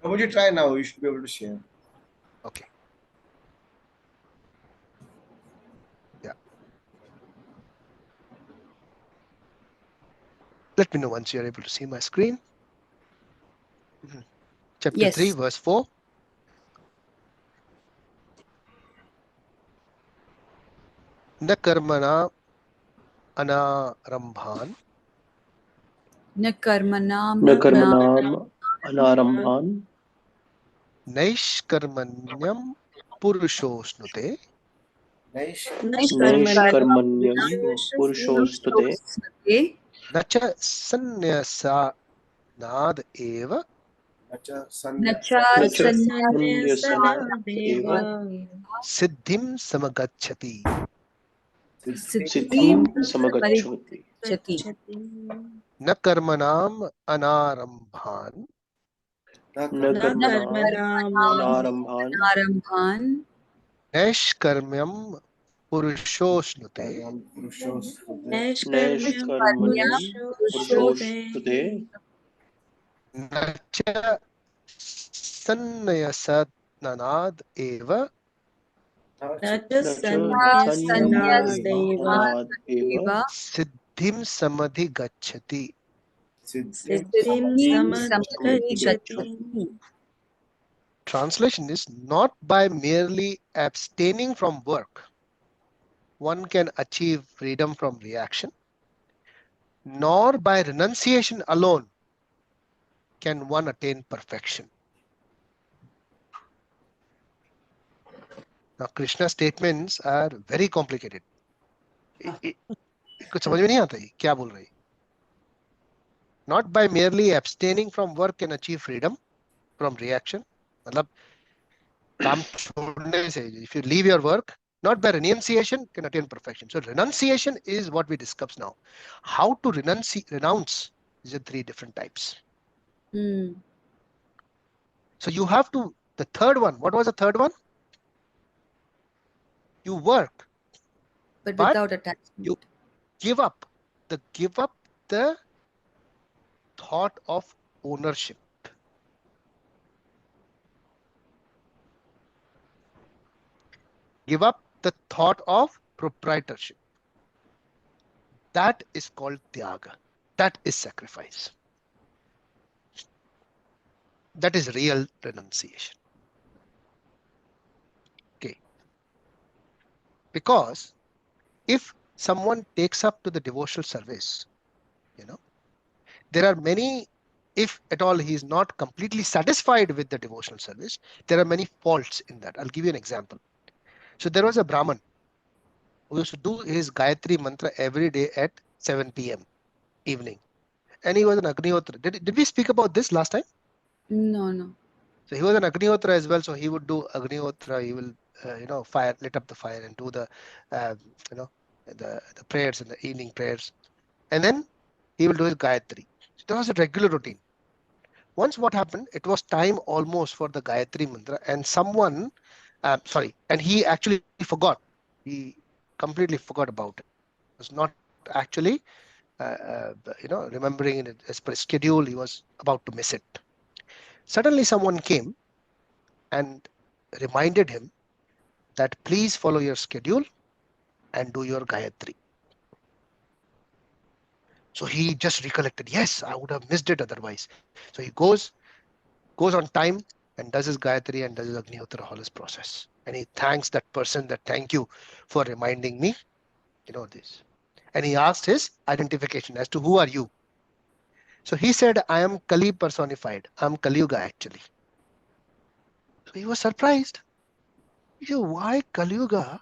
Would you try now? You should be able to share. Okay. Yeah. Let me know once you're able to see my screen. Chapter 3, Yes. verse 4. Na karmana anarambhan Na karmanam न na कर्मणाम् अनारम्भान् naishkarmanyam purushosnute नैष्कर्मण्यं पुरुषोऽस्तुते Namaste. nacha sannyasanad eva Nacha Nacha न च sanyasana सन्न्यसनात् एव siddhim samagacchati. सिद्धिं siddhim समगच्छति parichati. Na karmanam anarambhan न कर्मणाम् अनारम्भान् Arambhan naishkarmyam purushosnute नैष्कर्म्यं पुरुषोऽस्तुते nacha sanyasanad eva न च sanyasana सन्न्यसनात् एव eva siddhim samadhi gacchati. Siddhim siddhim samadhi samadhigachati. gacchati. Translation is, not by merely abstaining from work one can achieve freedom from reaction, nor by renunciation alone can one attain perfection. Now Krishna's statements are very complicated. कुछ समझ में नहीं आता है क्या बोल रही. Not by merely abstaining from work can achieve freedom from reaction. मतलब काम छोड़ने से, if you leave your work, not by renunciation can attain perfection. So renunciation is what we discuss now. How to renounce is the three different types. So you have to, the third one, what was the third one? You work, But but without attachment. you give up the thought of ownership. Give up the thought of proprietorship. That is called tyaga. That is sacrifice. That is real renunciation. Okay. Because if someone takes up to the devotional service, there are many, if at all he is not completely satisfied with the devotional service, there are many faults in that. I'll give you an example. So there was a Brahman who used to do his Gayatri mantra every day at 7 p.m. evening. And he was an Agnihotra. Did we speak about this last time? No. So he was an Agnihotra as well. So he would do Agnihotra. He will, lit up the fire and do the, the prayers and the evening prayers. And then he will do his Gayatri. So that was a regular routine. Once what happened, it was time almost for the Gayatri mantra, and someone, and he actually forgot. He completely forgot about it. He was not actually, remembering it as per schedule. He was about to miss it. Suddenly, someone came and reminded him that please follow your schedule and do your Gayatri. So he just recollected, yes, I would have missed it otherwise. So he goes on time and does his Gayatri and does his Agnihotra Holis process. And he thanks that person that thank you for reminding me, this. And he asked his identification as to who are you? So he said, I am Kali personified. I'm Kali Yuga actually. So he was surprised. He said, why Kali Yuga?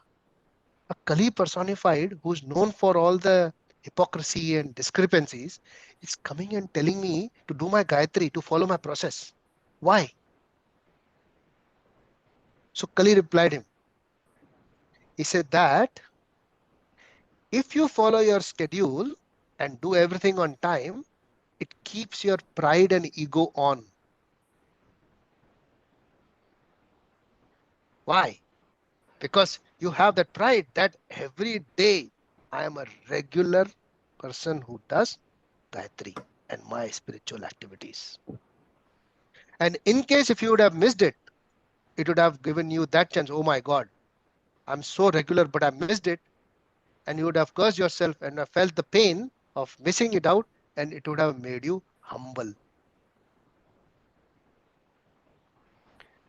A Kali personified who's known for all the hypocrisy and discrepancies is coming and telling me to do my Gayatri, to follow my process. Why? So Kali replied him. He said that if you follow your schedule and do everything on time, it keeps your pride and ego on. Why? Because you have that pride that every day I am a regular person who does Gayatri and my spiritual activities. And in case if you would have missed it, it would have given you that chance. Oh my God, I'm so regular, but I missed it. And you would have cursed yourself and have felt the pain of missing it out, and it would have made you humble.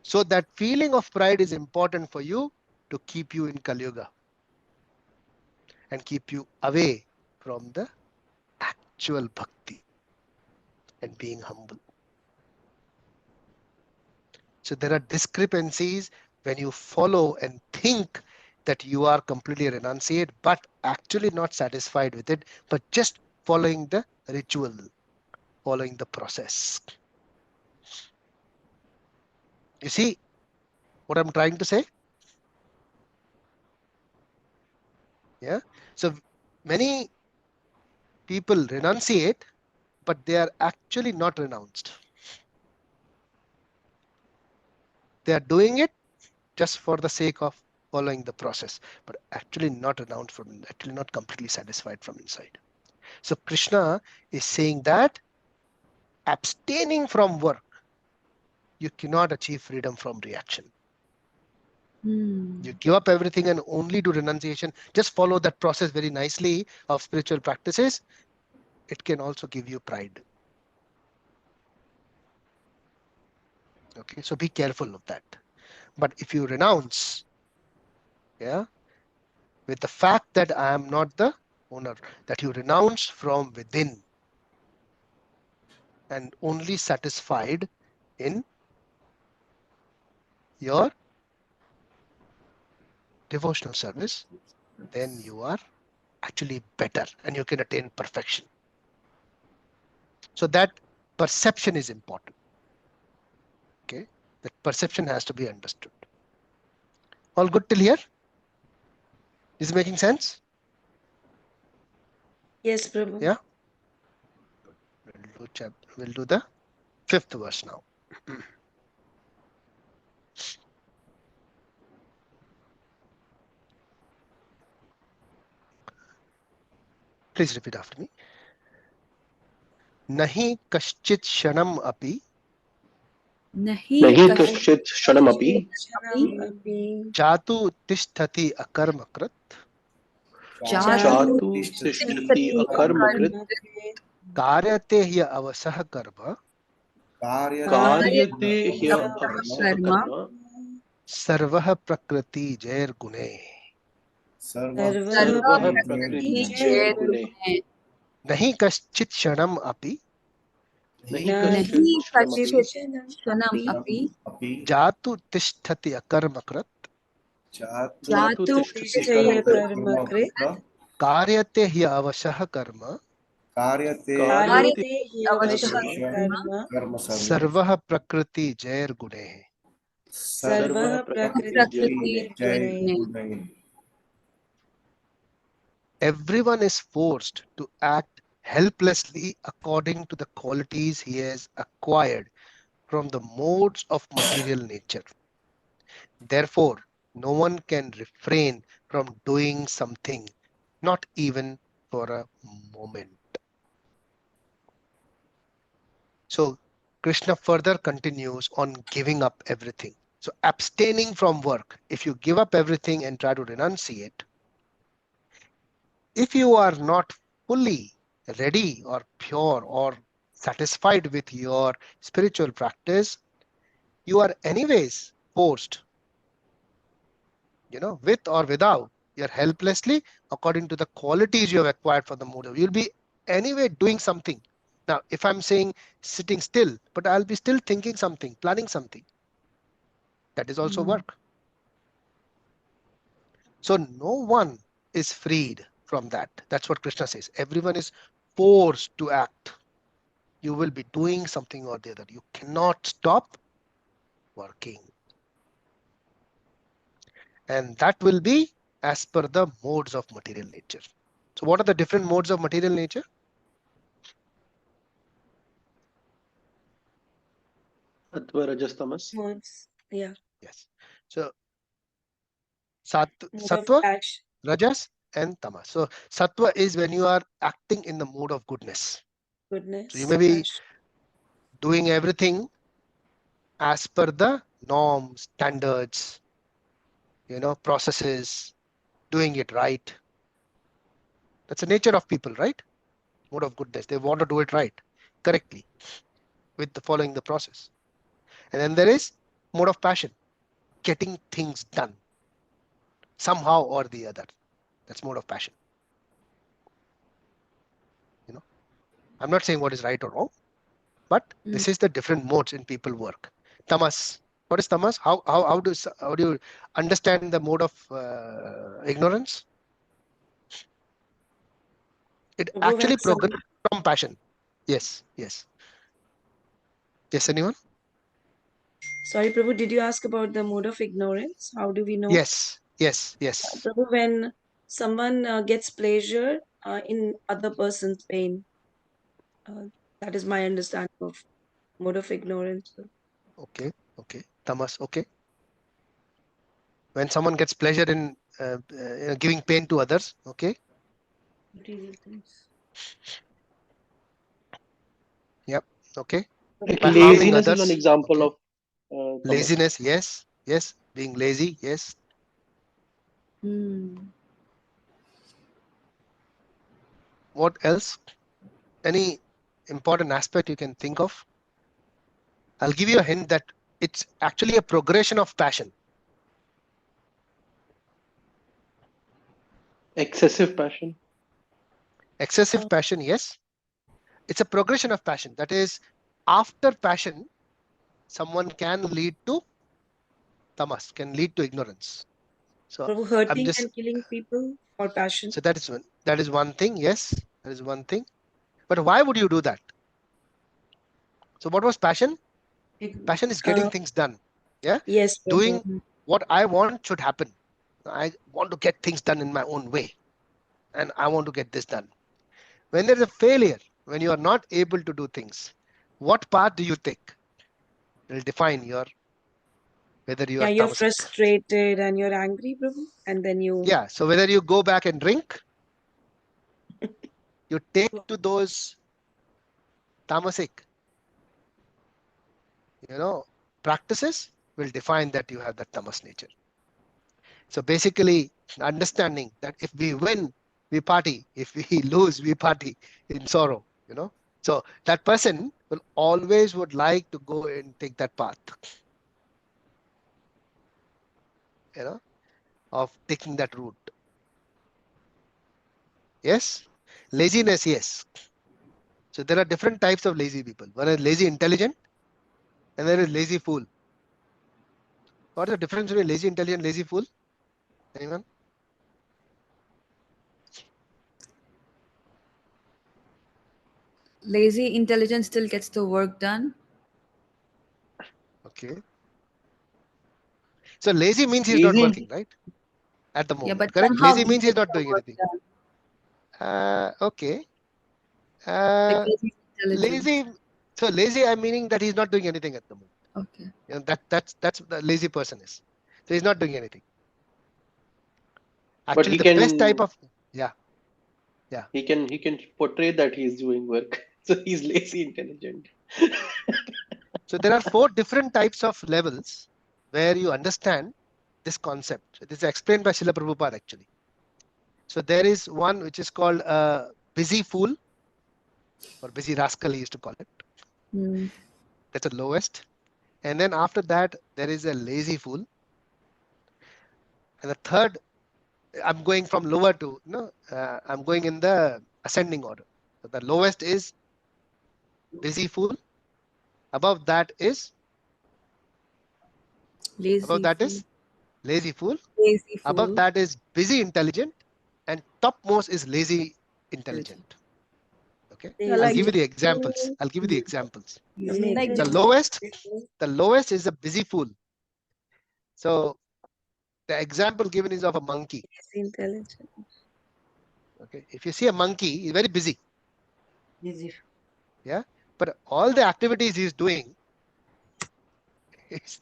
So that feeling of pride is important for you to keep you in Kali Yuga and keep you away from the actual bhakti and being humble. So there are discrepancies when you follow and think that you are completely renunciate, but actually not satisfied with it, but just following the ritual, following the process. You see what I'm trying to say? Yeah. So many people renunciate, but they are actually not renounced. They are doing it just for the sake of following the process, but actually not renounced from, actually not completely satisfied from inside. So Krishna is saying that abstaining from work, you cannot achieve freedom from reaction. You give up everything and only do renunciation. Just follow that process very nicely of spiritual practices. It can also give you pride. Okay, so be careful of that. But if you renounce, with the fact that I am not the owner, that you renounce from within and only satisfied in your devotional service, then you are actually better and you can attain perfection. So that perception is important. Okay, that perception has to be understood. All good till here? Is it making sense? Yes, Prabhu. Yeah. We'll do the 5th verse now. Please repeat after me. Nahi kashchit shanam api Nahi kashchit shanamapi jatu tishtati akarmakrit jatu tishtati akarmakrit karyate hya avasah karma karyate hya avasah karma sarvah prakriti jair gune. Sarva Sarvaha prakriti prakriti jaya jaya gune. gune. nahi kaschit shanam api Nahi Nahi kaschit Nahi shramapi. kachit shanam api Api jatu tishtati akarmakrat chatu Jatu jatu tishtati Tishtaya karmakrit. karma krit. कार्यते हि अवशः कर्म karyate Karyate Karyate avashah hyavashah avashya karma. karma sarvam सर्वः प्रकृति जैर्गुणैः Sarvaha Sarvaha prakriti jaya prakriti prakriti gune. jai jayagune. gunai. everyone is forced to act helplessly according to the qualities he has acquired from the modes of material nature. Therefore, no one can refrain from doing something, not even for a moment. So, Krishna further continues on giving up everything. So, abstaining from work, if you give up everything and try to renunciate, if you are not fully ready or pure or satisfied with your spiritual practice, you are anyways forced, with or without, you're helplessly according to the qualities you have acquired from the motive. You'll be anyway doing something. Now, if I'm saying sitting still, but I'll be still thinking something, planning something. That is also work. So no one is freed from that. That's what Krishna says. Everyone is forced to act. You will be doing something or the other. You cannot stop working. And that will be as per the modes of material nature. So what are the different modes of material nature? Sattva, Rajas, Tamas. Modes. Yeah. Yes. So Mode of sattva, passion. rajas, and tamas. So sattva is when you are acting in the mode of goodness. So you Goodness. may be Passion. doing everything as per the norms, standards, processes, doing it right. That's the nature of people, right? Mode of goodness. They want to do it right, correctly, with the following the process. And then there is mode of passion, getting things done somehow or the other. That's mode of passion. I'm not saying what is right or wrong, but this is the different modes in people work. Tamas. What is tamas? How do you understand the mode of ignorance? It Prabhu, when actually some, progresses from passion. Yes, yes. Yes, anyone? sorry, Prabhu, did you ask about the mode of ignorance? How do we know? Yes, yes, yes. Prabhu, when someone gets pleasure in other person's pain, uh, that is my understanding of mode of ignorance. Okay, okay. Tamas, okay. When someone gets pleasure in giving pain to others, okay. Material things. Yep, okay. Like By harming laziness is one others, example okay. of tamas. Laziness, yes, yes. Being lazy, yes. What else? Any important aspect you can think of? I'll give you a hint that it's actually a progression of passion. Excessive passion. Excessive passion, yes. It's a progression of passion. That is, after passion, someone can lead to tamas, can lead to ignorance. So Prabhu, I'm hurting just and killing people for passion. so that is one thing. Yes, that is one thing. But why would you do that? So what was passion? Passion is getting things done. Yeah, Yes, Prabhu. doing what I want should happen. I want to get things done in my own way, and I want to get this done. When there is a failure, when you are not able to do things, what path do you take? It will define whether you Yeah, are you're tamasic. frustrated and you're angry, Prabhu, and then you. Yeah, so whether you go back and drink, you take to those tamasic, practices will define that you have that tamas nature. So basically, understanding that if we win, we party. If we lose, we party in sorrow. So that person will always would like to go and take that path. Of taking that route. Yes. Laziness, yes. So there are different types of lazy people. One is lazy intelligent, and there is lazy fool. What is the difference between lazy intelligent, lazy fool? Anyone? Lazy intelligence still gets the work done. Okay. So lazy means he's not Lazy. working, right? At the Yeah, moment, but correct? somehow Lazy he means he's gets not the doing work anything. done Okay. Uh, because he's intelligent. lazy. So lazy, I'm meaning that he's not doing anything at the moment. Okay. You know, that's what the lazy person is. So he's not doing anything. But Actually, he the best type can of yeah. he can portray that he's doing work. So he's lazy intelligent. So there are 4 different types of levels where you understand this concept. This is explained by Srila Prabhupada actually. So there is one which is called a busy fool or busy rascal, he used to call it. Hmm. That's the lowest. And then after that, there is a lazy fool. And the third, I'm going from lower to, I'm going in the ascending order. So the lowest is busy fool. Above that is Lazy fool. lazy fool. Lazy Above fool. that is busy intelligent, and topmost is lazy intelligent. Intelligent. Okay, Yeah, I'll like give you the busy examples. fool. I'll give you the examples. Lazy Like The intelligent. lowest is a busy fool. So the example given is of a monkey. busy intelligent. Okay, if you see a monkey, he's very busy. Busy. Yeah, but all the activities he's doing is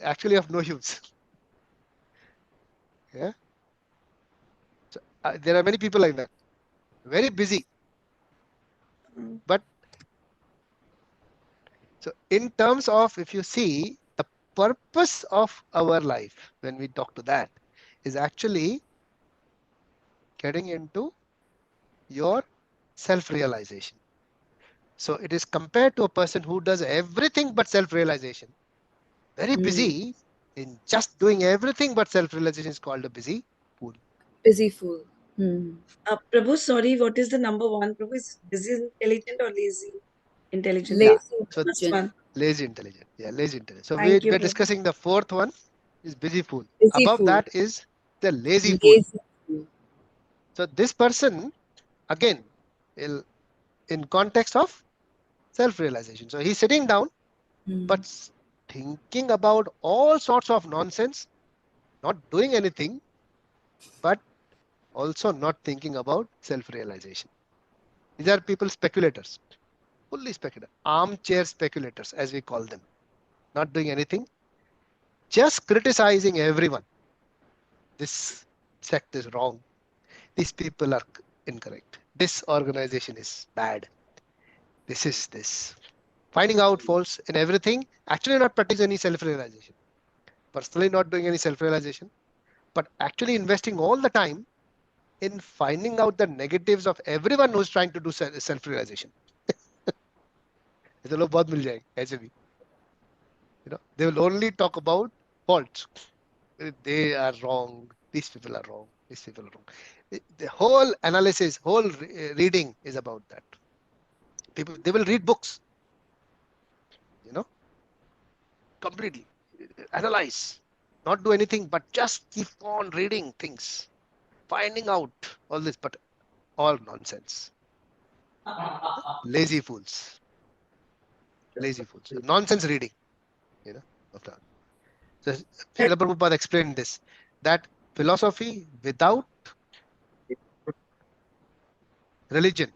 actually of no use. Yeah, so there are many people like that, very busy. Mm. But so in terms of, if you see the purpose of our life, when we talk to that, is actually getting into your self-realization. So it is compared to a person who does everything but self-realization. Very Hmm. busy in just doing everything but self-realization is called a busy fool. Busy fool. Hmm. Prabhu, sorry, what is the number one? Prabhu, is busy intelligent or lazy intelligent? Yeah, Lazy so Last intelligent. one. lazy intelligent. Yeah, lazy intelligent. So Thank you, we're Prabhu. discussing the 4th one is busy fool. Busy Above fool. that is the lazy fool. Lazy fool. So this person, again, in context of self-realization. So he's sitting down, Hmm. but thinking about all sorts of nonsense, not doing anything, but also not thinking about self-realization. These are people speculators, fully speculator, armchair speculators, as we call them, not doing anything, just criticizing everyone. This sect is wrong. These people are incorrect. This organization is bad. This is this. Finding out faults in everything, actually not practicing any self-realization. Personally not doing any self-realization, but actually investing all the time in finding out the negatives of everyone who's trying to do self-realization. चलो बहुत मिल जाएंगे ऐसे भी. They will only talk about faults. They are wrong. These people are wrong. These people are wrong. The whole analysis, whole reading is about that. People, they will read books, completely analyze, not do anything, but just keep on reading things, finding out all this, but all nonsense. Lazy fools. Lazy fools. Nonsense reading, of that. So Srila Prabhupada explained this, that philosophy without religion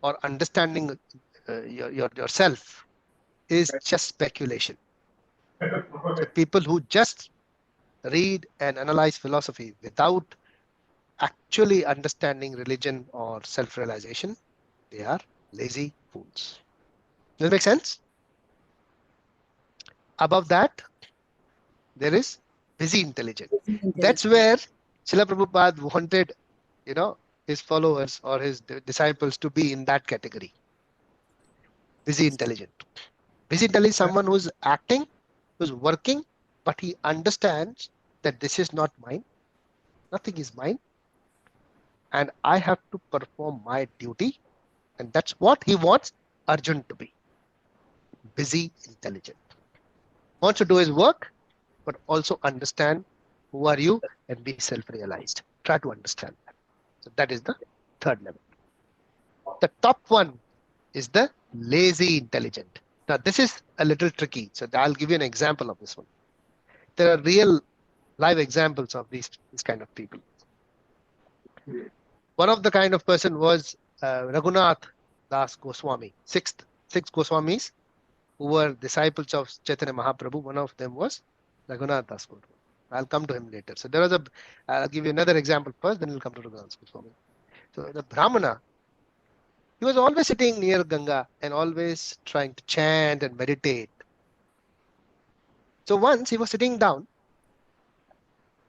or understanding yourself is just speculation. So people who just read and analyze philosophy without actually understanding religion or self-realization, they are lazy fools. Does that make sense? Above that, there is busy intelligent. Busy That's intelligent. where Srila Prabhupada wanted, his followers or his disciples to be in that category. Busy intelligent. Busy intelligent is someone who's acting, who's working, but he understands that this is not mine. Nothing is mine. and I have to perform my duty. And that's what he wants Arjun to be. Busy, intelligent. Wants to do his work, but also understand who are you and be self-realized. Try to understand that. So that is the third level. The top one is the lazy intelligent. Now this is a little tricky. So I'll give you an example of this one. There are real live examples of these kind of people. One of the kind of person was Raghunath Das Goswami. Six Goswamis who were disciples of Chaitanya Mahaprabhu. One of them was Raghunath Das Goswami. I'll come to him later. So there was I'll give you another example first, then we'll come to Raghunath Goswami. So the Brahmana, he was always sitting near Ganga and always trying to chant and meditate. So once he was sitting down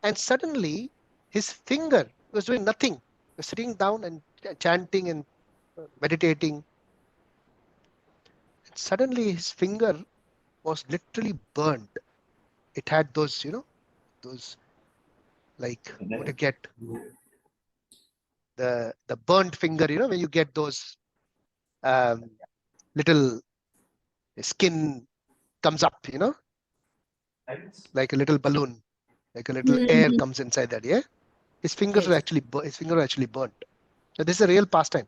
and suddenly his finger was doing nothing. He was sitting down and chanting and meditating. And suddenly his finger was literally burned. It had those, those like what you get, the burnt finger, when you get those little skin comes up, like a little balloon, like a little air comes inside that. Yeah, his fingers were actually burnt. So this is a real pastime.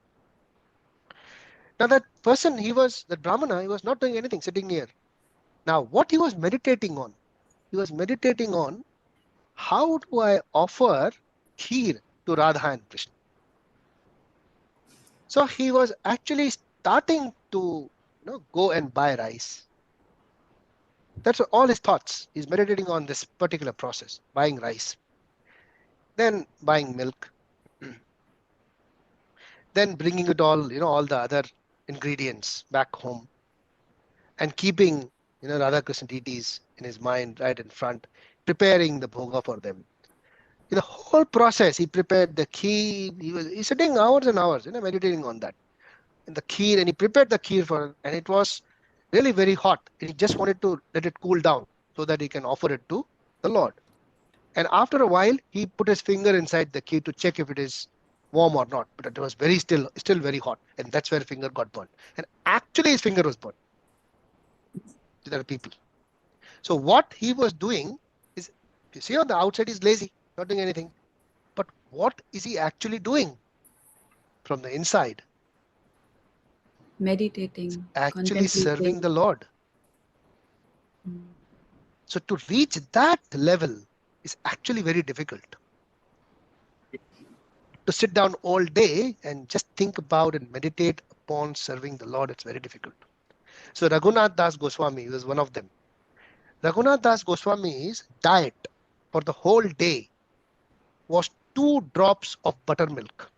Now that person, the Brahmana, he was not doing anything, sitting near. Now what he was meditating on? He was meditating on how do I offer kheer to Radha and Krishna. So he was actually starting to go and buy rice. That's all his thoughts. He's meditating on this particular process, buying rice, then buying milk, then bringing it all, all the other ingredients back home and keeping, Radha Krishna deities in his mind right in front, preparing the bhoga for them. In the whole process, he prepared the kheer. He's sitting hours and hours, meditating on that. And the kheer, and he prepared the kheer and it was really very hot. And he just wanted to let it cool down so that he can offer it to the Lord. And after a while, he put his finger inside the kheer to check if it is warm or not. But it was still very hot. And that's where finger got burnt. And actually his finger was burnt. There are people. So what he was doing is, you see on the outside he's lazy, not doing anything. But what is he actually doing from the inside? Meditating, Actually serving the Lord. So to reach that level is actually very difficult. To sit down all day and just think about and meditate upon serving the Lord, it's very difficult. So Raghunath Das Goswami was one of them. Raghunath Das Goswami's diet for the whole day was 2 drops of buttermilk.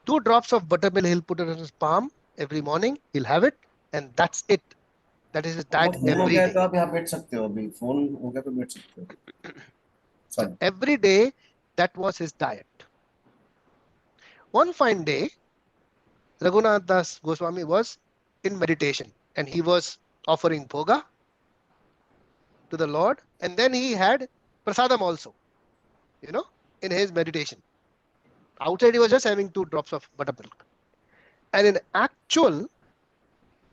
2 drops of buttermilk, he'll put it in his palm every morning, he'll have it, and that's it. That is his diet every day. So every day, that was his diet. One fine day, Raghunath Das Goswami was in meditation and he was offering bhoga to the Lord, and then he had prasadam also, in his meditation. Outside, he was just having 2 drops of buttermilk. And in actual,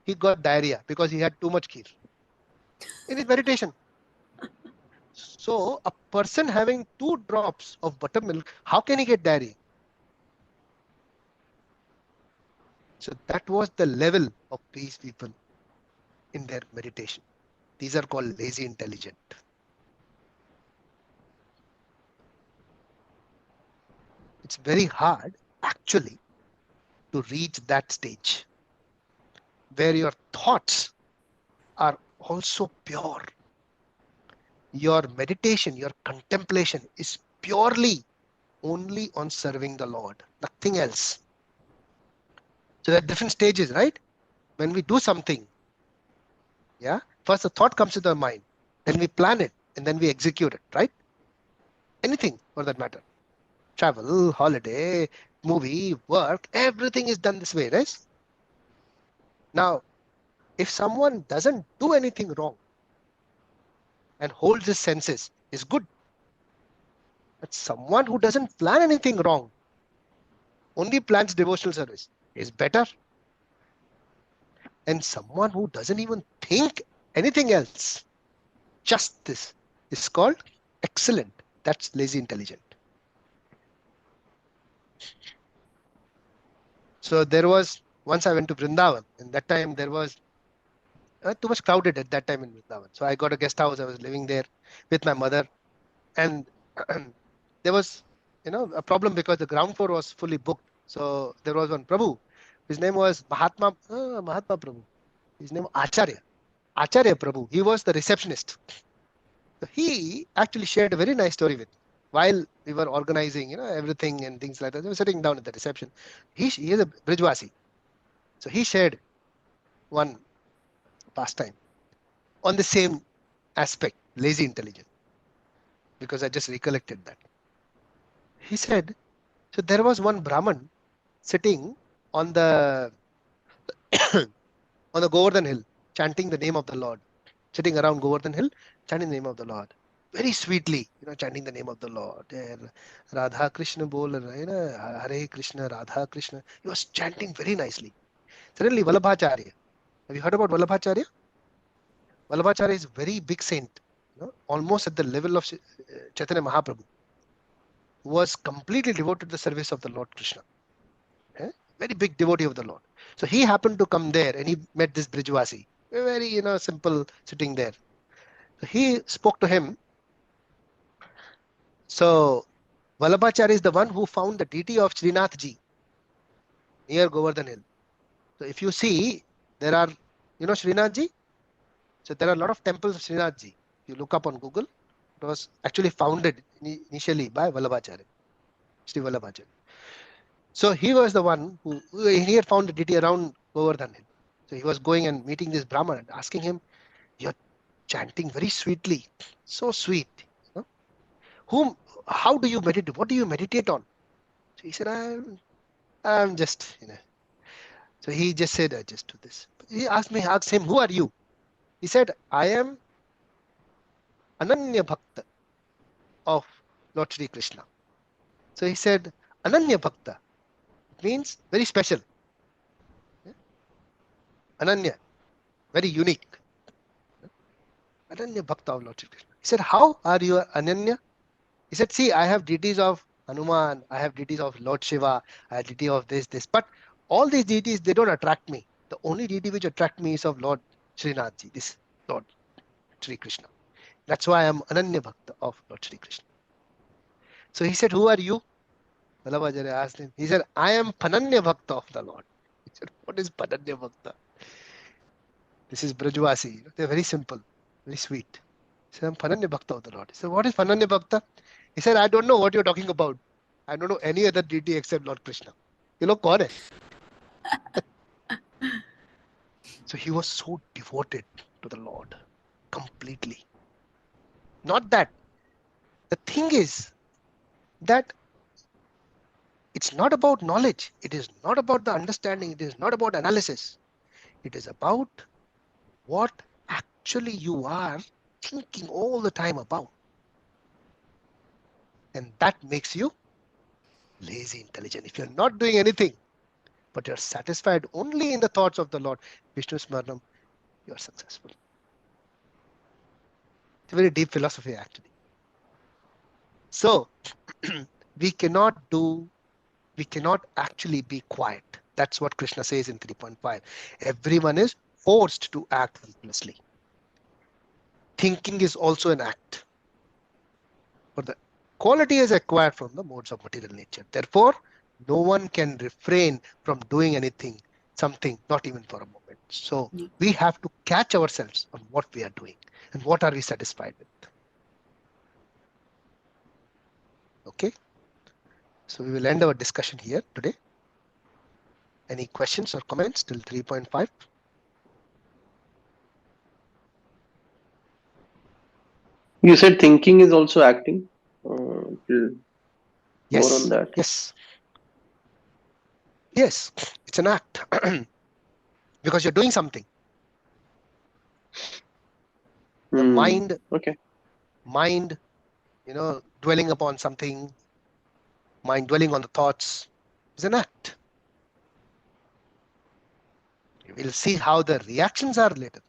he got diarrhea because he had too much kheer in his meditation. So a person having 2 drops of buttermilk, how can he get diarrhea? So that was the level of these people in their meditation. These are called lazy intelligent. It's very hard actually to reach that stage where your thoughts are also pure. Your meditation, your contemplation is purely only on serving the Lord, nothing else. So there are different stages, right? When we do something, first the thought comes to the mind, then we plan it, and then we execute it, right? Anything for that matter. Travel, holiday, movie, work, everything is done this way, right? Now, if someone doesn't do anything wrong, and holds his senses is good. But someone who doesn't plan anything wrong, only plans devotional service, is better. And someone who doesn't even think anything else, just this, is called excellent. That's lazy intelligent. So there was, once I went to Vrindavan, and that time there was too much crowded at that time in Vrindavan. So I got a guest house. I was living there with my mother, and there was, a problem because the ground floor was fully booked. So there was one Prabhu. His name was Mahatma Prabhu. His name was Acharya Prabhu. He was the receptionist. So he actually shared a very nice story with me while we were organizing, everything and things like that. We were sitting down at the reception. He is a Brijwasi. So he shared one pastime on the same aspect, lazy intelligence, because I just recollected that. He said, so there was one Brahman sitting on the on the Govardhan hill, chanting the name of the Lord, sitting around Govardhan hill, chanting the name of the Lord, very sweetly, chanting the name of the Lord. Radha Krishna bol, Hare Krishna, Radha Krishna. He was chanting very nicely. Suddenly, Vallabhacharya. Have you heard about Vallabhacharya? Vallabhacharya is a very big saint, almost at the level of Chaitanya Mahaprabhu, who was completely devoted to the service of the Lord Krishna. Very big devotee of the Lord. So he happened to come there and he met this Brijwasi, very, simple, sitting there. So he spoke to him. So Vallabhacharya is the one who found the deity of Srinath Ji near Govardhan Hill. So if you see, there are, Srinath Ji. So there are a lot of temples of Srinath Ji. You look up on Google, it was actually founded initially by Vallabhacharya, Sri Vallabhacharya. So he was the one who he had found the deity around Govardhan Hill. So he was going and meeting this Brahman and asking him, "You're chanting very sweetly, so sweet. How do you meditate? What do you meditate on?" So he said, I'm just, So he just said, I just do this. He asked him, who are you? He said, I am Ananya Bhakta of Lord Shri Krishna. So he said, Ananya Bhakta means very special. Ananya, very unique. Ananya Bhakta of Lord Shri Krishna. He said, how are you Ananya? He said, see, I have deities of Hanuman, I have deities of Lord Shiva, I have deity of this. But all these deities, they don't attract me. The only deity which attract me is of Lord Srinathji, this Lord Shri Krishna. That's why I am Ananya Bhakta of Lord Shri Krishna. So he said, who are you? Vallabhacharya asked him. He said, I am Pananya Bhakta of the Lord. He said, what is Pananya Bhakta? This is Brajvasi. They're very simple, very sweet. He said, I'm Pananya Bhakta of the Lord. He said, what is Pananya Bhakta? He said, I don't know what you're talking about. I don't know any other deity except Lord Krishna. You know, kaun hai? So he was so devoted to the Lord completely. Not that. The thing is that it's not about knowledge. It is not about the understanding. It is not about analysis. It is about what actually you are thinking all the time about. And that makes you lazy intelligent. If you're not doing anything, but you're satisfied only in the thoughts of the Lord, Vishnu Smaranam, you're successful. It's a very deep philosophy, actually. So we cannot actually be quiet. That's what Krishna says in 3.5. Everyone is forced to act helplessly. Thinking is also an act. But the quality is acquired from the modes of material nature. Therefore, no one can refrain from doing something, not even for a moment. So we have to catch ourselves on what we are doing and what are we satisfied with. Okay. So we will end our discussion here today. Any questions or comments till 3.5? You said thinking is also acting. More Yes. on that. Yes, it's an act because you're doing something. The mind Okay. mind, dwelling upon something, mind dwelling on the thoughts is an act. We'll see how the reactions are later.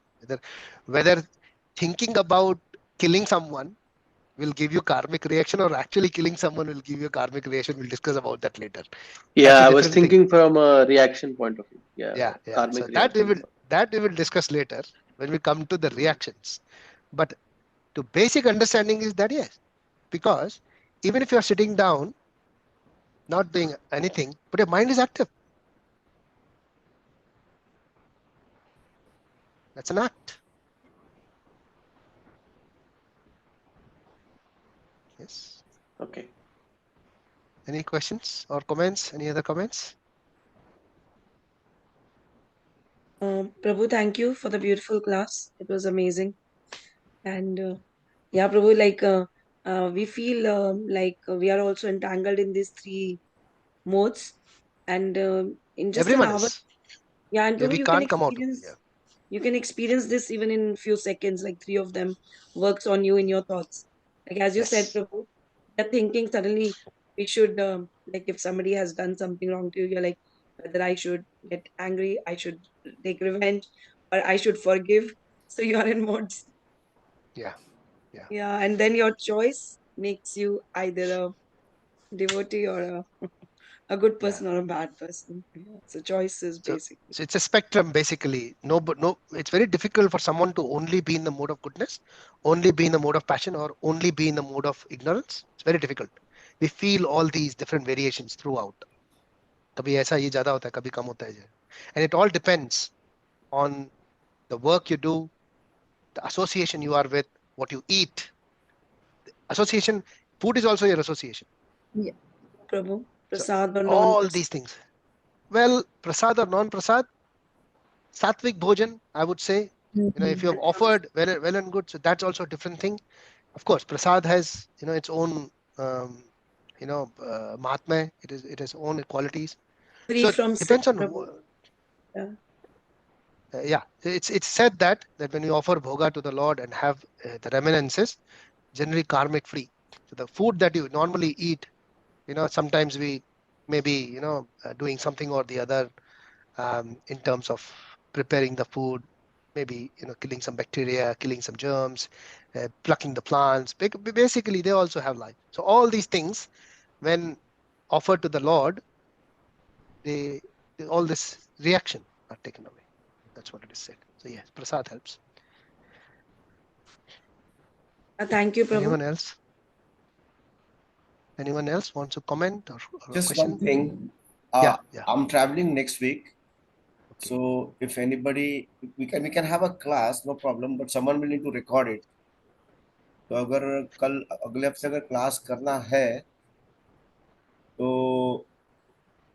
Whether thinking about killing someone will give you karmic reaction or actually killing someone will give you karmic reaction. We'll discuss about that later. That's Yeah, a I was different thing. thinking from a reaction point of view. Yeah, Yeah. karmic So reaction. that we will discuss later when we come to the reactions. But the basic understanding is that yes, because even if you're sitting down, not doing anything, but your mind is active. That's an act. Yes. Okay. Any questions or comments? Any other comments? Prabhu, thank you for the beautiful class. It was amazing. And yeah, Prabhu, like we feel like we are also entangled in these three modes. And in just an Everyone hour, is. yeah, and Yeah, Prabhu, we can't come out of it. Yeah. you can experience this even in few seconds, like three of them works on you in your thoughts. Like as you said, Yes. Prabhu, you're thinking suddenly we should, like if somebody has done something wrong to you, you're like, whether I should get angry, I should take revenge, or I should forgive. So you are in modes. Yeah. Yeah, and then your choice makes you either a devotee or a good Yeah. person or a bad person. Yeah. So choice is So, basically. so it's a spectrum basically. No, but no, it's very difficult for someone to only be in the mode of goodness, only be in the mode of passion, or only be in the mode of ignorance. It's very difficult. We feel all these different variations throughout. कभी ऐसा ये ज़्यादा होता है, कभी कम होता है. And it all depends on the work you do, the association you are with, what you eat. Association, food is also your association. Yeah. Prabhu, So prasad or all non-prasad. these things. Well, prasad or non-prasad, sattvic bhojan, I would say. If you have offered, well and good. So that's also a different thing. Of course, prasad has its own mahatmya. It has own qualities. Free So it from sin, depends on Prabhu. Yeah. yeah. It's said that when you offer bhoga to the Lord and have the reminiscences, generally karmic free. So the food that you normally eat, sometimes we may be doing something or the other in terms of preparing the food, maybe killing some bacteria, killing some germs, plucking the plants. Basically, they also have life. So all these things, when offered to the Lord, they all this reaction are taken away. That's what it is said. So yes, prasad helps. Thank you, Prabhu. Anyone else? Anyone else wants to comment or a Just one question? thing. Yeah. I'm traveling next week. Okay. So if anybody, we can have a class, no problem, but someone will need to record it. तो अगर कल अगले हफ्ते अगर class करना है तो